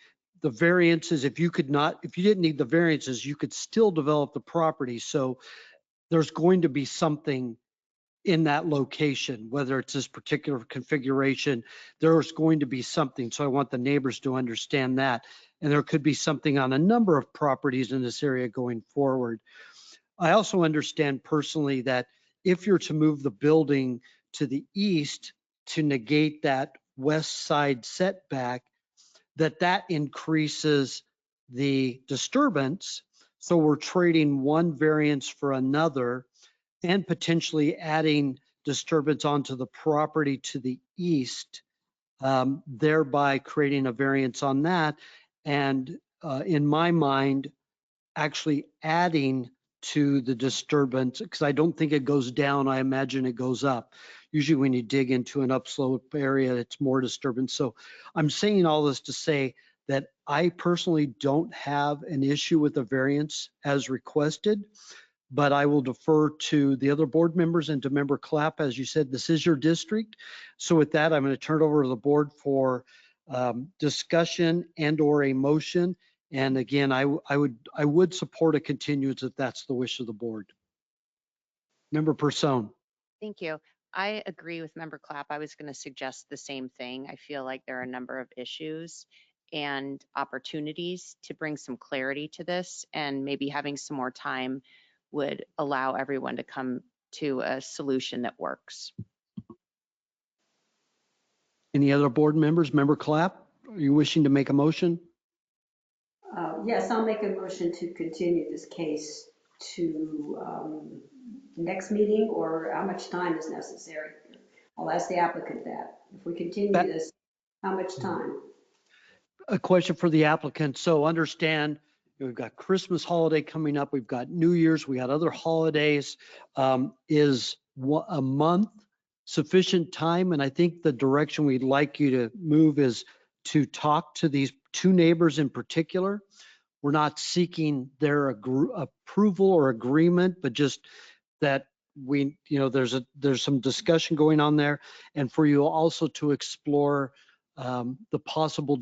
variances. If you didn't need the variances, you could still develop the property. So there's going to be something in that location, whether it's this particular configuration, there's going to be something. So I want the neighbors to understand that. And there could be something on a number of properties in this area going forward. I also understand personally that if you're to move the building to the east to negate that west side setback, that increases the disturbance. So we're trading one variance for another and potentially adding disturbance onto the property to the east, thereby creating a variance on that. And in my mind, actually adding to the disturbance, because I don't think it goes down, I imagine it goes up. Usually when you dig into an upslope area, it's more disturbance. So I'm saying all this to say that I personally don't have an issue with the variance as requested, but I will defer to the other board members and to Member Clapp. As you said, this is your district. So with that, I'm going to turn it over to the board for discussion and or a motion. And again, I would support a continuance if that's the wish of the board. Member Person. Thank you. I agree with Member Clapp. I was going to suggest the same thing. I feel like there are a number of issues and opportunities to bring some clarity to this, and maybe having some more time would allow everyone to come to a solution that works. Any other board members? Member Clapp, are you wishing to make a motion? Yes, I'll make a motion to continue this case to next meeting, or how much time is necessary? I'll ask the applicant that. If we continue this, how much time? A question for the applicant. So understand, we've got Christmas holiday coming up. We've got New Year's. We got other holidays. Is a month sufficient time, and I think the direction we'd like you to move is to talk to these two neighbors in particular. We're not seeking their approval or agreement, but just that there's some discussion going on there, and for you also to explore the possible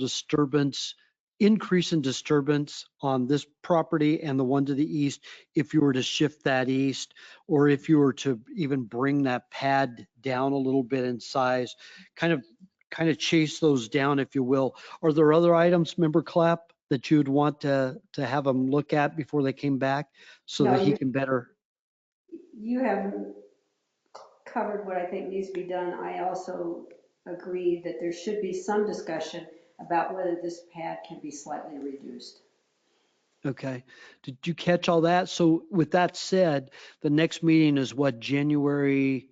increase in disturbance on this property and the one to the east if you were to shift that east, or if you were to even bring that pad down a little bit in size, kind of chase those down, if you will. Are there other items, Member Clapp, that you'd want to have them look at before they came back so that he can better? You have covered what I think needs to be done. I also agree that there should be some discussion about whether this pad can be slightly reduced. Okay. Did you catch all that? So with that said, the next meeting is what, January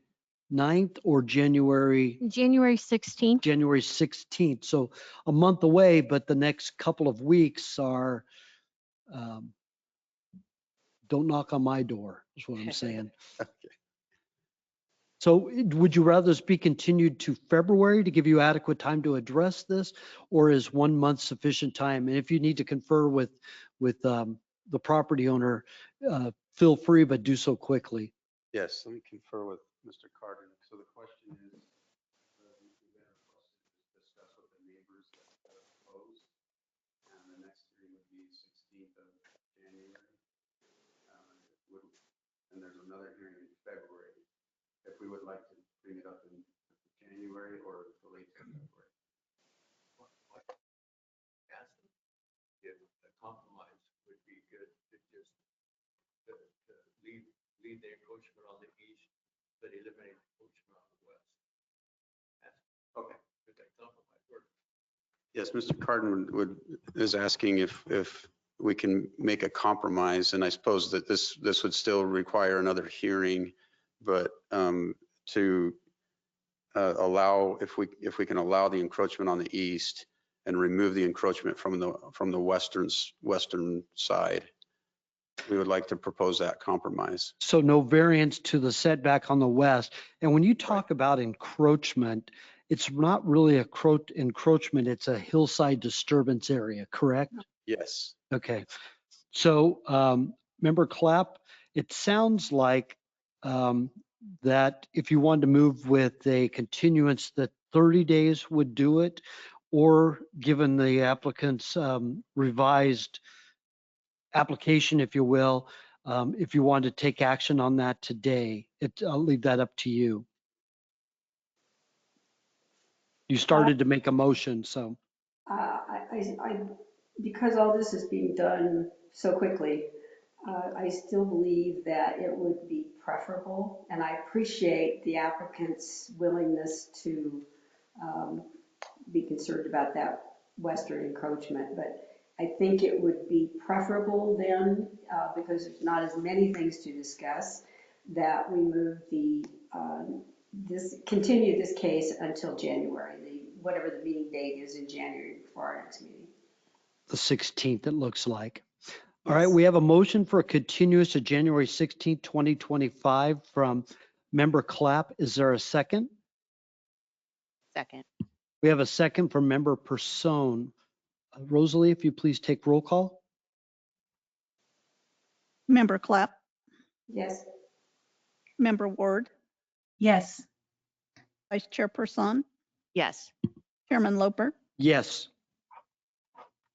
9th or January 16th. January 16th? So a month away, but the next couple of weeks are, don't knock on my door, is what I'm saying. So would you rather this be continued to February to give you adequate time to address this, or is 1 month sufficient time? And if you need to confer with the property owner, feel free, but do so quickly. Yes, let me confer with Mr. Carter. So the question is, discuss with the neighbors that opposed, and the next hearing would be 16th of January. And there's another hearing in February. If we would like to bring it up in January or the late February. If a compromise would be good to just leave the encroachment on the east, but eliminate encroachment on the west. Okay. Could that compromise work? Yes, Mr. Carden is asking if we can make a compromise, and I suppose that this would still require another hearing, but to allow, if we can allow the encroachment on the east and remove the encroachment from the western side, we would like to propose that compromise. So no variance to the setback on the west. And when you talk about encroachment, it's not really a encroachment, it's a hillside disturbance area, correct? Yes. Okay. So Member Clapp, it sounds like that if you wanted to move with a continuance, that 30 days would do it, or given the applicant's revised application, if you will, if you wanted to take action on that today, I'll leave that up to you. You started to make a motion, so. Because all this is being done so quickly, I still believe that it would be preferable, and I appreciate the applicant's willingness to be concerned about that western encroachment, but I think it would be preferable then, because there's not as many things to discuss, that we move continue this case until January, whatever the meeting date is in January before our next meeting. The 16th, it looks like. All right, we have a motion for a continuance to January 16th, 2025 from Member Clapp. Is there a second? Second. We have a second from Member Person. Rosalie, if you please take roll call. Member Clapp, Yes. Member Ward, Yes. Vice Chairperson, Yes. Chairman Loper. Yes.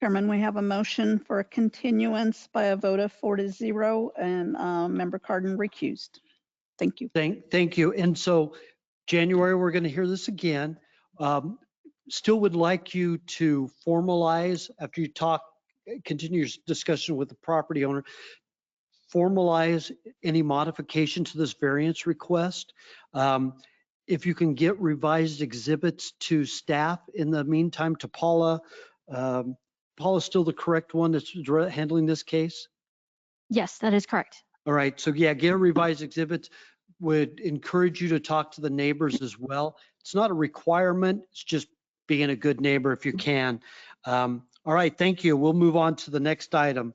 Chairman, we have a motion for a continuance by a vote of 4-0, and Member Carden recused. Thank you. Thank you. And so January, we're going to hear this again. Still would like you to formalize, after you continue your discussion with the property owner, formalize any modification to this variance request. If you can get revised exhibits to staff in the meantime, to Paula. Paula's still the correct one that's handling this case? Yes, that is correct. All right, so yeah, get a revised exhibits. Would encourage you to talk to the neighbors as well. It's not a requirement, it's just being a good neighbor if you can. All right, thank you. We'll move on to the next item.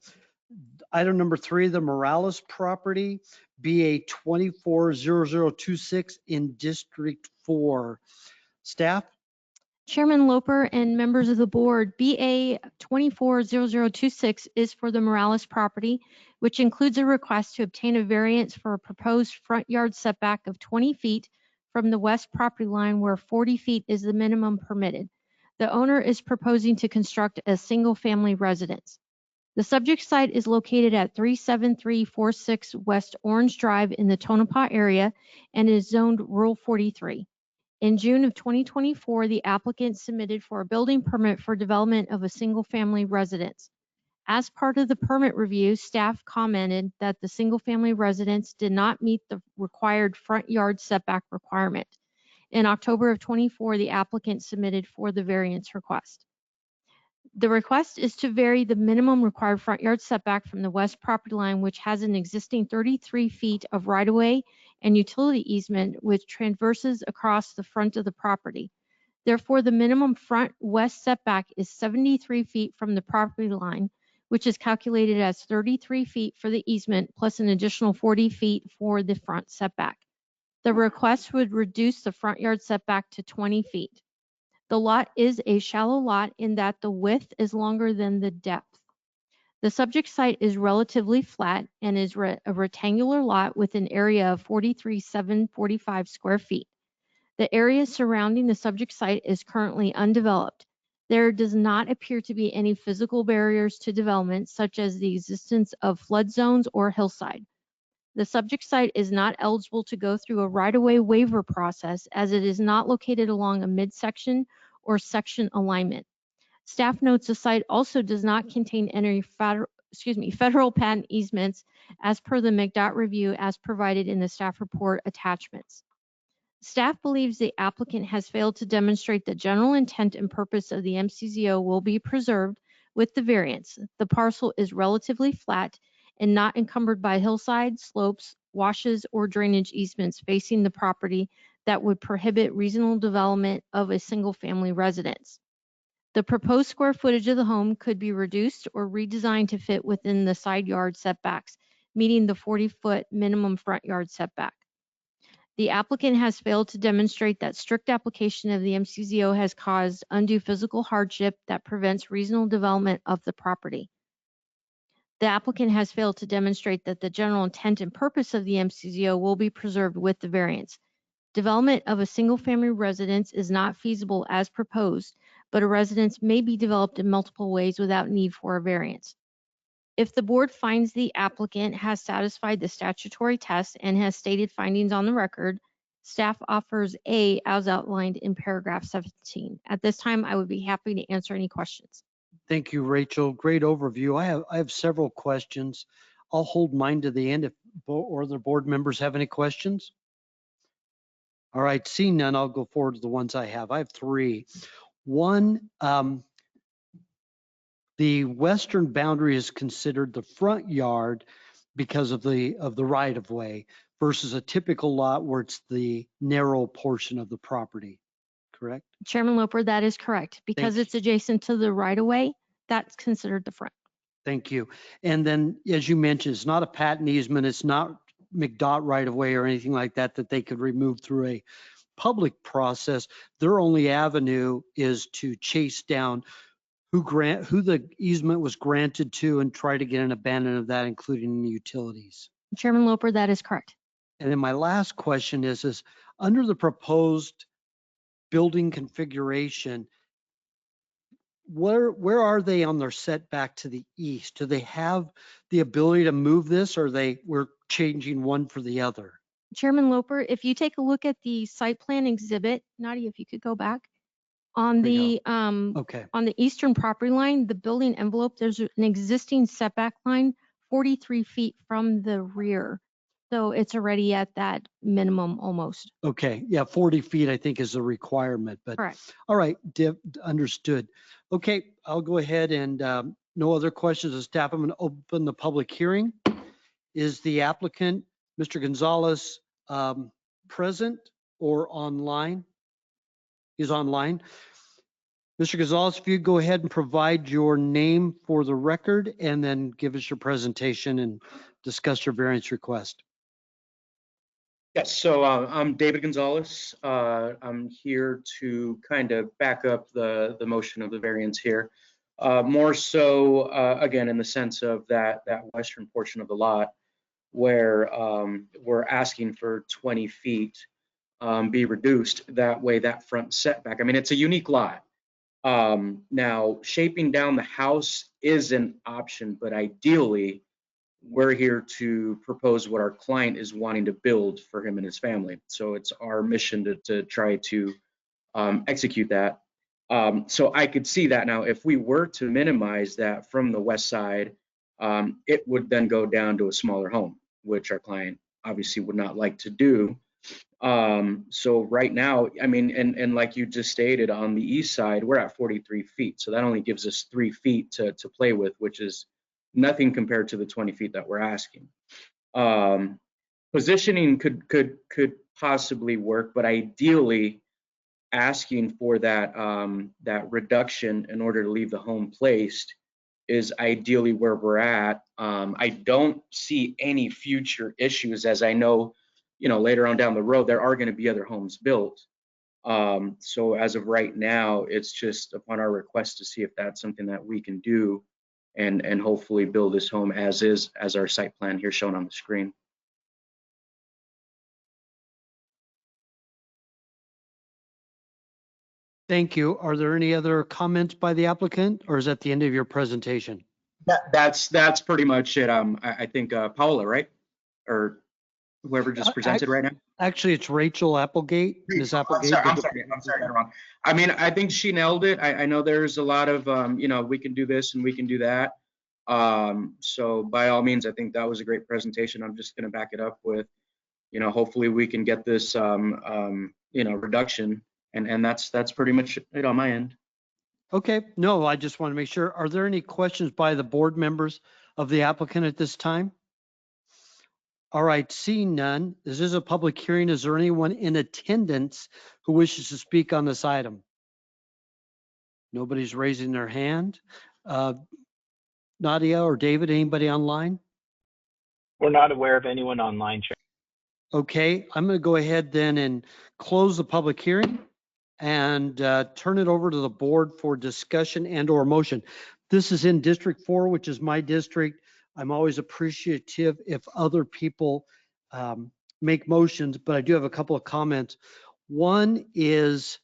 Item number 3, the Morales property, BA 240026 in District 4. Staff? Chairman Loper and members of the board, BA 240026 is for the Morales property, which includes a request to obtain a variance for a proposed front yard setback of 20 feet from the west property line where 40 feet is the minimum permitted. The owner is proposing to construct a single-family residence. The subject site is located at 37346 West Orange Drive in the Tonopah area and is zoned Rural 43. In June of 2024, the applicant submitted for a building permit for development of a single-family residence. As part of the permit review, staff commented that the single-family residence did not meet the required front yard setback requirement. In October of 24, the applicant submitted for the variance request. The request is to vary the minimum required front yard setback from the west property line, which has an existing 33 feet of right-of-way and utility easement which traverses across the front of the property. Therefore, the minimum front west setback is 73 feet from the property line, which is calculated as 33 feet for the easement plus an additional 40 feet for the front setback. The request would reduce the front yard setback to 20 feet. The lot is a shallow lot in that the width is longer than the depth. The subject site is relatively flat and is a rectangular lot with an area of 43,745 square feet. The area surrounding the subject site is currently undeveloped. There does not appear to be any physical barriers to development, such as the existence of flood zones or hillside. The subject site is not eligible to go through a right-of-way waiver process as it is not located along a midsection or section alignment. Staff notes the site also does not contain any federal patent easements as per the McDOT review as provided in the staff report attachments. Staff believes the applicant has failed to demonstrate the general intent and purpose of the MCZO will be preserved with the variance. The parcel is relatively flat and not encumbered by hillsides, slopes, washes, or drainage easements facing the property that would prohibit reasonable development of a single-family residence. The proposed square footage of the home could be reduced or redesigned to fit within the side yard setbacks, meeting the 40-foot minimum front yard setback. The applicant has failed to demonstrate that strict application of the MCZO has caused undue physical hardship that prevents reasonable development of the property. The applicant has failed to demonstrate that the general intent and purpose of the MCZO will be preserved with the variance. Development of a single-family residence is not feasible as proposed, but a residence may be developed in multiple ways without need for a variance. If the board finds the applicant has satisfied the statutory test and has stated findings on the record, staff offers A as outlined in paragraph 17. At this time, I would be happy to answer any questions. Thank you, Rachel. Great overview. I have several questions. I'll hold mine to the end if or the board members have any questions. All right, seeing none, I'll go forward to the ones I have. I have 3. One, the western boundary is considered the front yard because of the right of way versus a typical lot where it's the narrow portion of the property, correct? Chairman Loper, that is correct. Because it's adjacent to the right-of-way, that's considered the front. Thank you. And then, as you mentioned, it's not a patent easement. It's not McDOT right of way or anything like that that they could remove through a public process. Their only avenue is to chase down who the easement was granted to and try to get an abandonment of that, including the utilities. Chairman Loper, that is correct. And then my last question is under the proposed building configuration, where are they on their setback to the east? Do they have the ability to move this, or we're changing one for the other? Chairman Loper, if you take a look at the site plan exhibit, Nadia, if you could go back. On the Okay. on the eastern property line, the building envelope, there's an existing setback line 43 feet from the rear. So it's already at that minimum almost. Okay, yeah, 40 feet I think is the requirement, but Correct. all right, understood. Okay, I'll go ahead and no other questions of staff. I'm going to open the public hearing. Is the applicant, Mr. Gonzalez, present or online? He's online. Mr. Gonzalez, if you go ahead and provide your name for the record and then give us your presentation and discuss your variance request. Yes, so I'm David Gonzalez. I'm here to kind of back up the motion of the variance here. More so, again, in the sense of that western portion of the lot where we're asking for 20 feet be reduced. That way, that front setback, I mean, it's a unique lot. Now, shaping down the house is an option, but ideally, we're here to propose what our client is wanting to build for him and his family. So it's our mission to try to execute that. So I could see that now. If we were to minimize that from the west side, it would then go down to a smaller home, which our client obviously would not like to do. So right now, I mean, and like you just stated, on the east side, we're at 43 feet. So that only gives us 3 feet to play with, which is nothing compared to the 20 feet that we're asking. Positioning could possibly work, but ideally asking for that that reduction in order to leave the home placed is ideally where we're at. I don't see any future issues, as I know, you know, later on down the road, there are going to be other homes built. So as of right now, it's just upon our request to see if that's something that we can do and hopefully build this home as is, as our site plan here shown on the screen. Thank you. Are there any other comments by the applicant, or is that the end of your presentation? That's pretty much it. I think Paula, right? Or whoever just presented right now. Actually, it's Rachel Applegate. Ms. Applegate. I'm sorry, got it wrong. I mean, I think she nailed it. I know there's a lot of, you know, we can do this and we can do that. So by all means, I think that was a great presentation. I'm just going to back it up with, you know, hopefully we can get this, you know, reduction. And that's pretty much it on my end. Okay, no, I just want to make sure. Are there any questions by the board members of the applicant at this time? All right, seeing none, this is a public hearing. Is there anyone in attendance who wishes to speak on this item? Nobody's raising their hand. Nadia or David, anybody online? We're not aware of anyone online, Chair. Okay, I'm going to go ahead then and close the public hearing and turn it over to the board for discussion and or motion. This is in District 4, which is my district. I'm always appreciative if other people make motions, but I do have a couple of comments. One is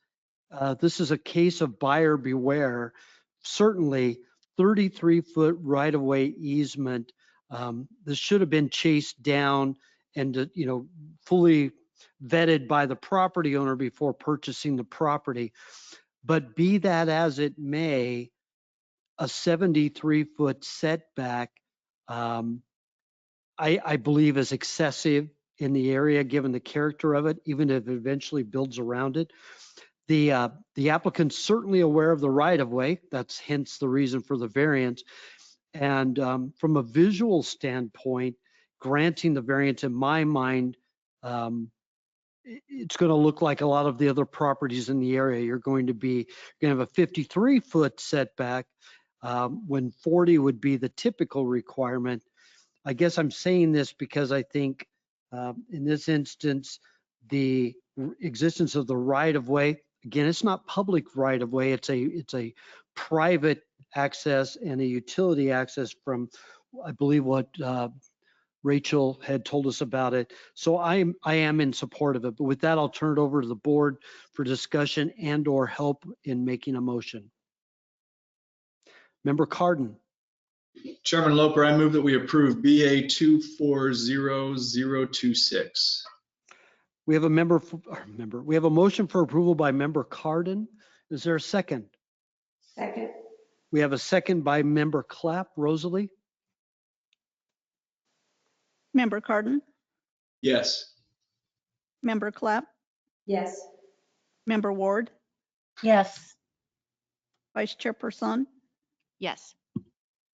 this is a case of buyer beware. Certainly 33-foot right-of-way easement. This should have been chased down and, you know, fully vetted by the property owner before purchasing the property. But be that as it may, a 73-foot setback, I believe is excessive in the area, given the character of it, even if it eventually builds around it. The applicant's certainly aware of the right-of-way. That's hence the reason for the variance. And from a visual standpoint, granting the variance, in my mind, it's going to look like a lot of the other properties in the area. You're going to have a 53-foot setback when 40 would be the typical requirement. I guess I'm saying this because I think in this instance, the existence of the right-of-way, again, it's not public right-of-way. It's a private access and a utility access from, I believe, what Rachel had told us about it. So I am in support of it. But with that, I'll turn it over to the board for discussion and or help in making a motion. Member Cardin. Chairman Loper, I move that we approve BA 240026. We have a we have a motion for approval by Member Cardin. Is there a second? Second. We have a second by Member Clapp. Rosalie? Member Cardin, Yes. Member Clapp, Yes. Member Ward, Yes. Vice Chairperson, Yes.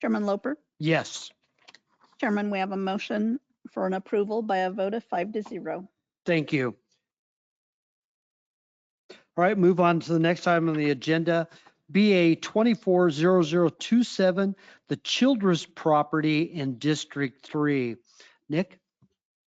Chairman Loper. Yes. Chairman, we have a motion for an approval by a vote of 5-0. Thank you. All right, move on to the next item on the agenda. BA 240027, the Childress property in District 3. Nick?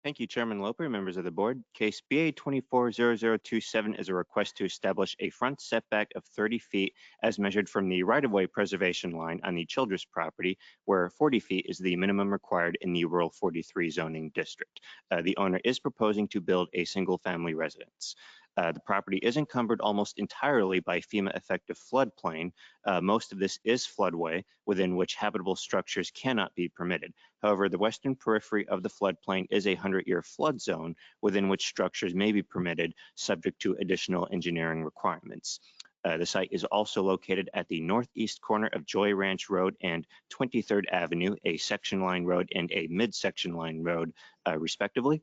Thank you, Chairman Loper, members of the board. Case BA 240027 is a request to establish a front setback of 30 feet as measured from the right-of-way preservation line on the Childress property, where 40 feet is the minimum required in the Rural 43 zoning district. The owner is proposing to build a single-family residence. The property is encumbered almost entirely by FEMA effective floodplain. Most of this is floodway within which habitable structures cannot be permitted. However, the western periphery of the floodplain is a 100-year flood zone within which structures may be permitted subject to additional engineering requirements. The site is also located at the northeast corner of Joy Ranch Road and 23rd Avenue, a section line road and a mid-section line road, respectively.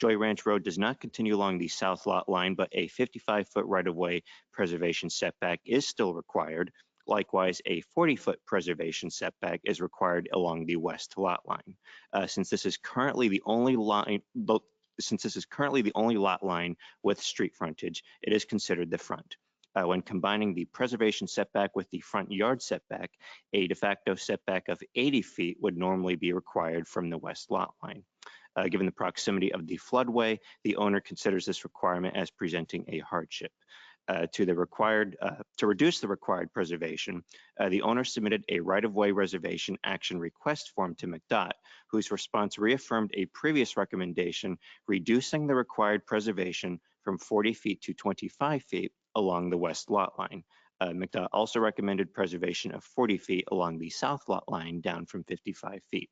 Joy Ranch Road does not continue along the south lot line, but a 55-foot right-of-way preservation setback is still required. Likewise, a 40-foot preservation setback is required along the west lot line. Since this is currently the only lot line with street frontage, it is considered the front. When combining the preservation setback with the front yard setback, a de facto setback of 80 feet would normally be required from the west lot line. Given the proximity of the floodway, the owner considers this requirement as presenting a hardship. To reduce the required preservation, the owner submitted a right-of-way reservation action request form to McDOT, whose response reaffirmed a previous recommendation, reducing the required preservation from 40 feet to 25 feet along the west lot line. McDOT also recommended preservation of 40 feet along the south lot line, down from 55 feet.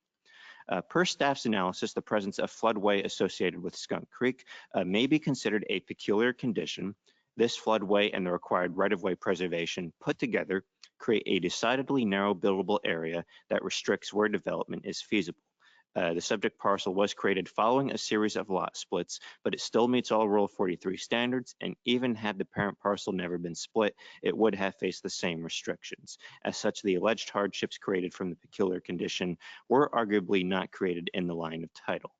Per staff's analysis, the presence of floodway associated with Skunk Creek may be considered a peculiar condition. This floodway and the required right-of-way preservation put together create a decidedly narrow buildable area that restricts where development is feasible. The subject parcel was created following a series of lot splits, but it still meets all Rule 43 standards, and even had the parent parcel never been split, it would have faced the same restrictions. As such, the alleged hardships created from the peculiar condition were arguably not created in the line of title.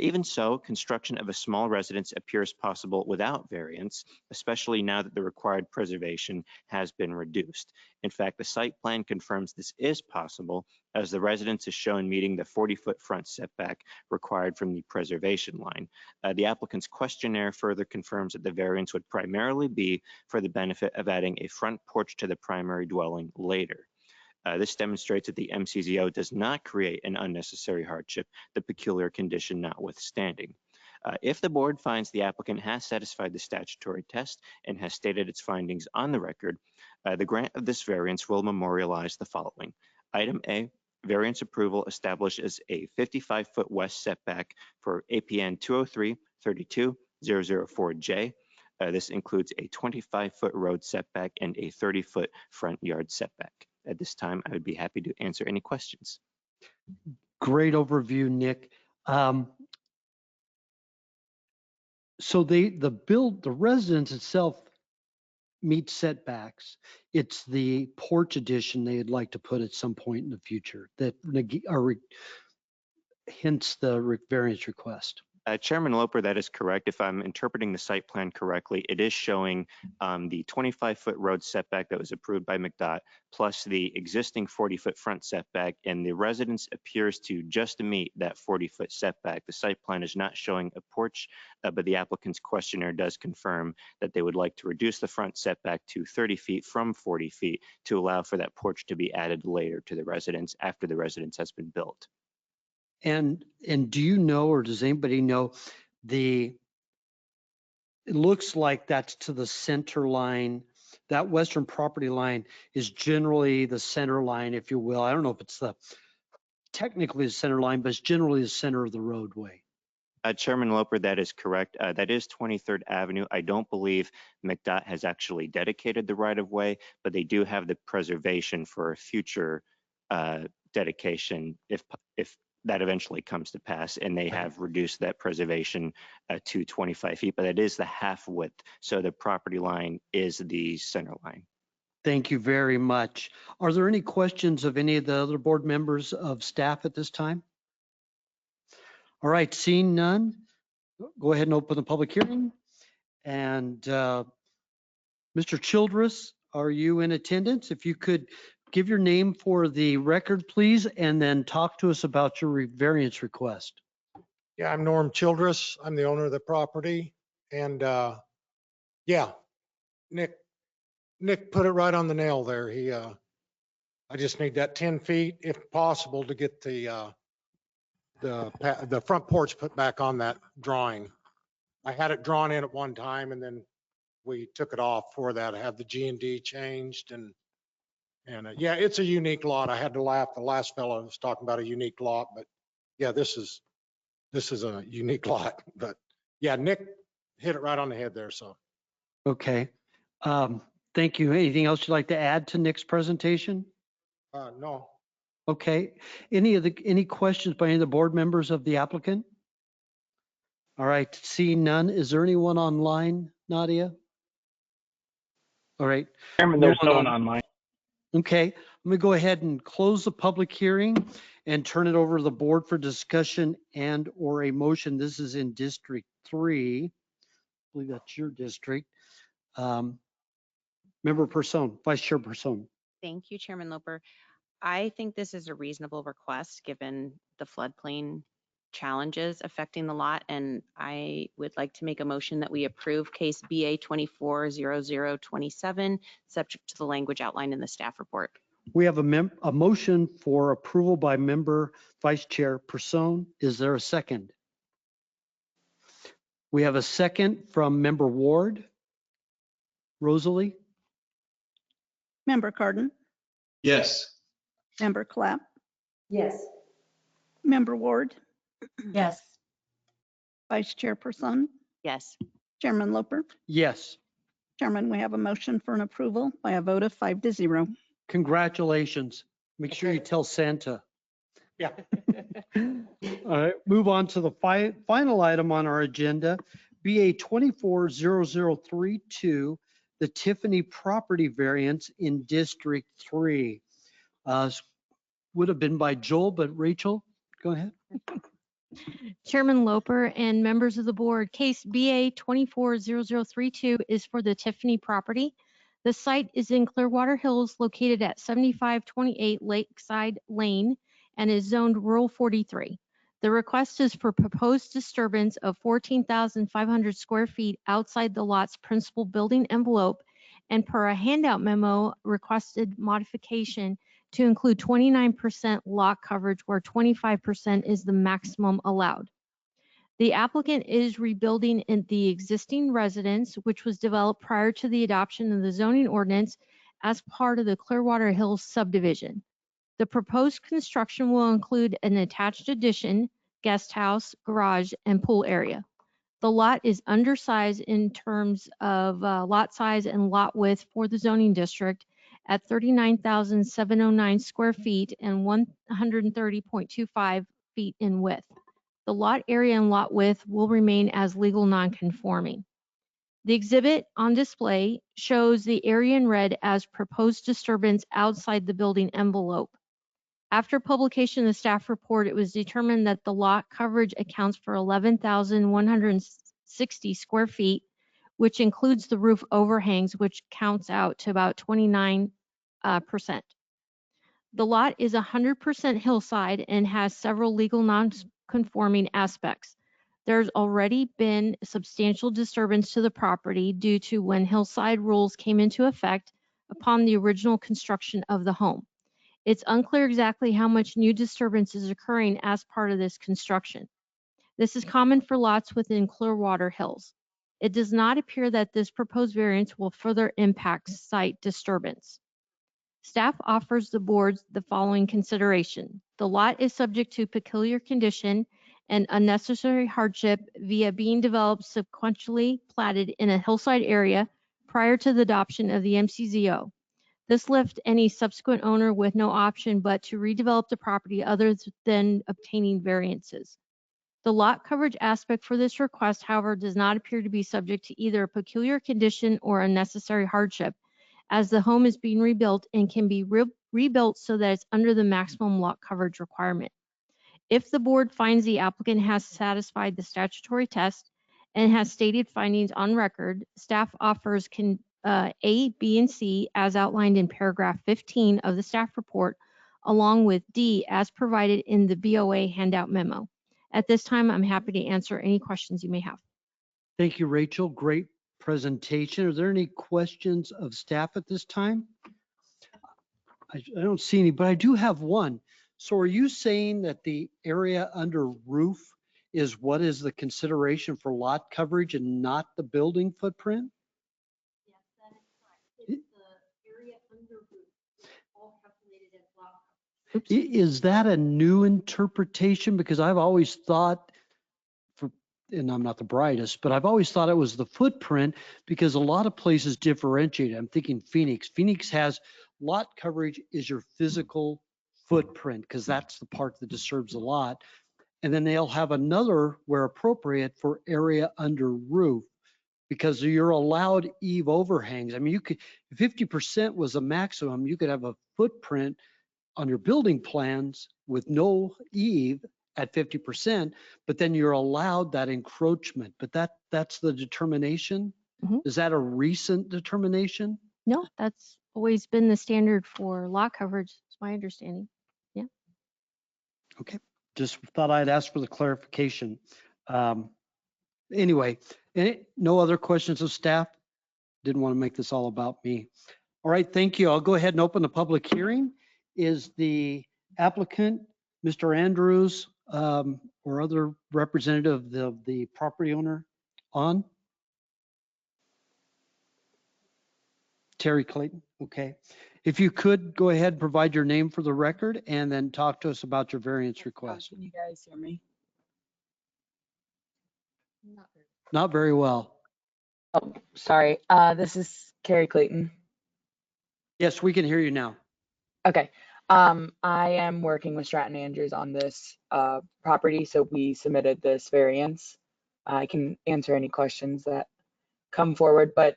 Even so, construction of a small residence appears possible without variance, especially now that the required preservation has been reduced. In fact, the site plan confirms this is possible, as the residence is shown meeting the 40-foot front setback required from the preservation line. The applicant's questionnaire further confirms that the variance would primarily be for the benefit of adding a front porch to the primary dwelling later. This demonstrates that the MCZO does not create an unnecessary hardship, the peculiar condition notwithstanding. If the board finds the applicant has satisfied the statutory test and has stated its findings on the record, the grant of this variance will memorialize the following. Item A, variance approval establishes a 55-foot west setback for APN 203-32-004J. This includes a 25-foot road setback and a 30-foot front yard setback. At this time, I would be happy to answer any questions. Great overview, Nick. So the residence itself meets setbacks. It's the porch addition they'd like to put at some point in the future that hence the variance request. Chairman Loper, that is correct. If I'm interpreting the site plan correctly, it is showing the 25-foot road setback that was approved by McDOT, plus the existing 40-foot front setback, and the residence appears to just meet that 40-foot setback. The site plan is not showing a porch, but the applicant's questionnaire does confirm that they would like to reduce the front setback to 30 feet from 40 feet to allow for that porch to be added later to the residence after the residence has been built. And do you know, or does anybody know, it looks like that's to the center line. That western property line is generally the center line, if you will. I don't know if it's technically the center line, but it's generally the center of the roadway. Chairman Loper, that is correct. That is 23rd Avenue. I don't believe McDOT has actually dedicated the right-of-way, but they do have the preservation for a future dedication if that eventually comes to pass, and they have reduced that preservation to 25 feet, but it is the half width. So the property line is the center line. Thank you very much. Are there any questions of any of the other board members of staff at this time? All right, seeing none, go ahead and open the public hearing. And Mr. Childress, are you in attendance? If you could give your name for the record, please, and then talk to us about your variance request. Yeah, I'm Norm Childress. I'm the owner of the property. And yeah, Nick put it right on the nail there. I just need that 10 feet if possible to get the front porch put back on that drawing. I had it drawn in at one time and then we took it off for that. I had the G&D changed and yeah, it's a unique lot. I had to laugh. The last fellow was talking about a unique lot, but yeah, this is a unique lot. But yeah, Nick hit it right on the head there. So. Okay. Thank you. Anything else you'd like to add to Nick's presentation? No. Okay. Any questions by any of the board members of the applicant? All right. Seeing none, is there anyone online, Nadia? All right. Chairman, there's no one online. Okay. Let me go ahead and close the public hearing and turn it over to the board for discussion and or a motion. This is in District 3. I believe that's your district. Member Person, Vice Chair Person. Thank you, Chairman Loper. I think this is a reasonable request given the floodplain challenges affecting the lot, and I would like to make a motion that we approve case BA 240027, subject to the language outlined in the staff report. We have a motion for approval by Member Vice Chair Person. Is there a second? We have a second from Member Ward. Rosalie? Member Cardin, Yes. Member Clapp, Yes. Member Ward, Yes. Vice Chairperson, Yes. Chairman Loper. Yes. Chairman, we have a motion for an approval by a vote of 5-0. Congratulations. Make sure you tell Santa. Yeah. All right, move on to the final item on our agenda, BA 240032, the Tiffany property variance in District 3. Would have been by Joel, but Rachel, go ahead. Chairman Loper and members of the board, case BA 240032 is for the Tiffany property. The site is in Clearwater Hills, located at 7528 Lakeside Lane, and is zoned rural 43. The request is for proposed disturbance of 14,500 square feet outside the lot's principal building envelope, and per a handout memo, requested modification to include 29% lot coverage where 25% is the maximum allowed. The applicant is rebuilding in the existing residence, which was developed prior to the adoption of the zoning ordinance as part of the Clearwater Hills subdivision. The proposed construction will include an attached addition, guest house, garage, and pool area. The lot is undersized in terms of lot size and lot width for the zoning district at 39,709 square feet and 130.25 feet in width. The lot area and lot width will remain as legal non-conforming. The exhibit on display shows the area in red as proposed disturbance outside the building envelope. After publication of the staff report, it was determined that the lot coverage accounts for 11,160 square feet, which includes the roof overhangs, which counts out to about 29%. The lot is 100% hillside and has several legal non-conforming aspects. There's already been substantial disturbance to the property due to when hillside rules came into effect upon the original construction of the home. It's unclear exactly how much new disturbance is occurring as part of this construction. This is common for lots within Clearwater Hills. It does not appear that this proposed variance will further impact site disturbance. Staff offers the board the following consideration. The lot is subject to peculiar condition and unnecessary hardship via being developed sequentially platted in a hillside area prior to the adoption of the MCZO. This left any subsequent owner with no option but to redevelop the property other than obtaining variances. The lot coverage aspect for this request, however, does not appear to be subject to either a peculiar condition or unnecessary hardship, as the home is being rebuilt and can be rebuilt so that it's under the maximum lot coverage requirement. If the board finds the applicant has satisfied the statutory test and has stated findings on record, staff offers A, B, and C as outlined in paragraph 15 of the staff report, along with D as provided in the BOA handout memo. At this time, I'm happy to answer any questions you may have. Thank you, Rachel. Great presentation. Are there any questions of staff at this time? I don't see any, but I do have one. So are you saying that the area under roof is what is the consideration for lot coverage and not the building footprint? Yes, that is correct. It's the area under roof, all calculated as lot coverage. Is that a new interpretation? Because I've always thought, and I'm not the brightest, but I've always thought it was the footprint because a lot of places differentiate. I'm thinking Phoenix. Phoenix has lot coverage is your physical footprint because that's the part that disturbs a lot. And then they'll have another where appropriate for area under roof because you're allowed eave overhangs. I mean, you could, 50% was a maximum. You could have a footprint on your building plans with no eave at 50%, but then you're allowed that encroachment. But that's the determination. Mhm. Is that a recent determination? No, that's always been the standard for lot coverage, is my understanding. Yeah. Okay, just thought I'd ask for the clarification. Anyway, no other questions of staff? Didn't want to make this all about me. All right, thank you. I'll go ahead and open the public hearing. Is the applicant, Mr. Andrews, or other representative of the property owner on? Terry Clayton, okay. If you could, go ahead and provide your name for the record and then talk to us about your variance request. Can you guys hear me? Not very well. Oh, sorry. This is Carrie Clayton. Yes, we can hear you now. Okay. I am working with Stratton Andrews on this property, so we submitted this variance. I can answer any questions that come forward, but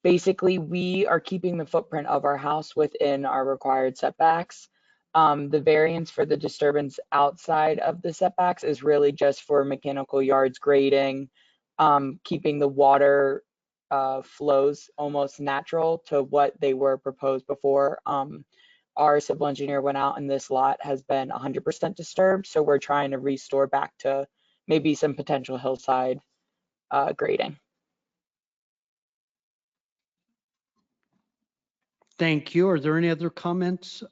basically we are keeping the footprint of our house within our required setbacks. The variance for the disturbance outside of the setbacks is really just for mechanical yards grading, keeping the water flows almost natural to what they were proposed before. Our civil engineer went out and this lot has been 100% disturbed, so we're trying to restore back to maybe some potential hillside grading. Thank you. Are there any other comments?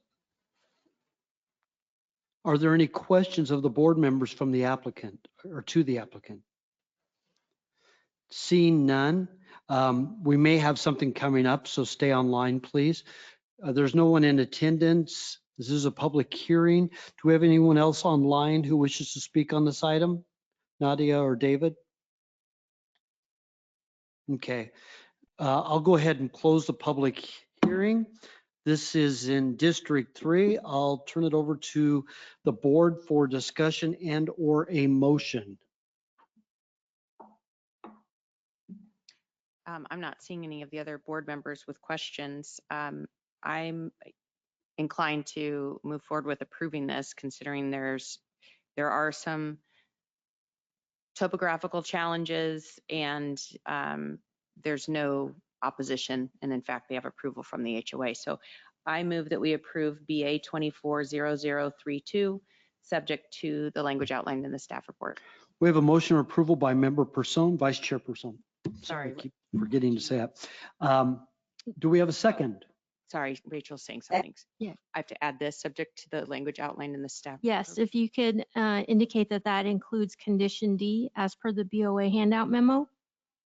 Are there any questions of the board members from the applicant or to the applicant? Seeing none, we may have something coming up, so stay online, please. There's no one in attendance. This is a public hearing. Do we have anyone else online who wishes to speak on this item? Nadia or David? Okay. I'll go ahead and close the public hearing. This is in District 3. I'll turn it over to the board for discussion and or a motion. I'm not seeing any of the other board members with questions. I'm inclined to move forward with approving this, considering there are some topographical challenges and there's no opposition. And in fact, they have approval from the HOA. So I move that we approve BA 240032, subject to the language outlined in the staff report. We have a motion of approval by member Person, vice chairperson. Sorry. I keep forgetting to say that. Do we have a second? Sorry, Rachel's saying something. Yeah. I have to add this subject to the language outlined in the staff. Yes, if you could indicate that that includes condition D as per the BOA handout memo.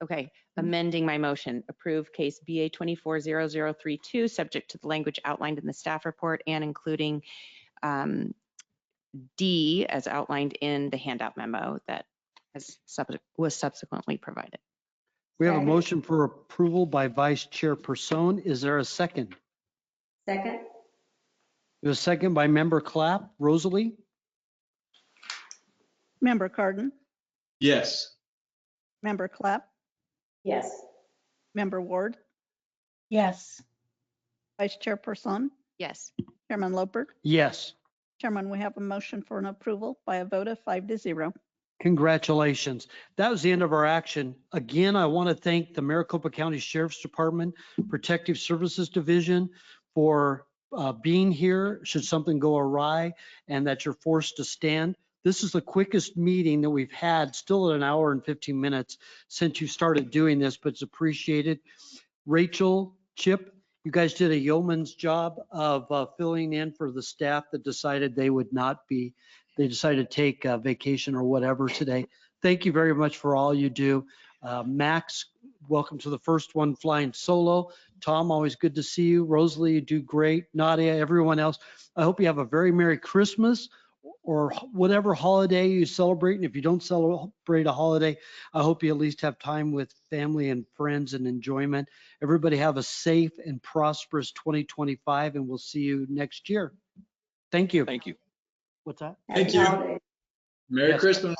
Okay, amending my motion, approve case BA 240032, subject to the language outlined in the staff report and including D as outlined in the handout memo that was subsequently provided. We have a motion for approval by vice chairperson. Is there a second? Second? There's a second by member Clapp. Rosalie? Member Carden, Yes. Member Clapp, Yes. Member Ward, Yes. Vice Chairperson, Yes. Chairman Loper. Yes. Chairman, we have a motion for an approval by a vote of 5-0. Congratulations. That was the end of our action. Again, I want to thank the Maricopa County Sheriff's Department, Protective Services Division for being here should something go awry and that you're forced to stand. This is the quickest meeting that we've had, still at 1 hour and 15 minutes since you started doing this, but it's appreciated. Rachel, Chip, you guys did a yeoman's job of filling in for the staff that decided they would not be, they decided to take vacation or whatever today. Thank you very much for all you do. Max, welcome to the first one flying solo. Tom, always good to see you. Rosalie, you do great. Nadia, everyone else. I hope you have a very Merry Christmas or whatever holiday you celebrate. And if you don't celebrate a holiday, I hope you at least have time with family and friends and enjoyment. Everybody have a safe and prosperous 2025, and we'll see you next year. Thank you. Thank you. What's that? Thank you. Merry Yes. Christmas.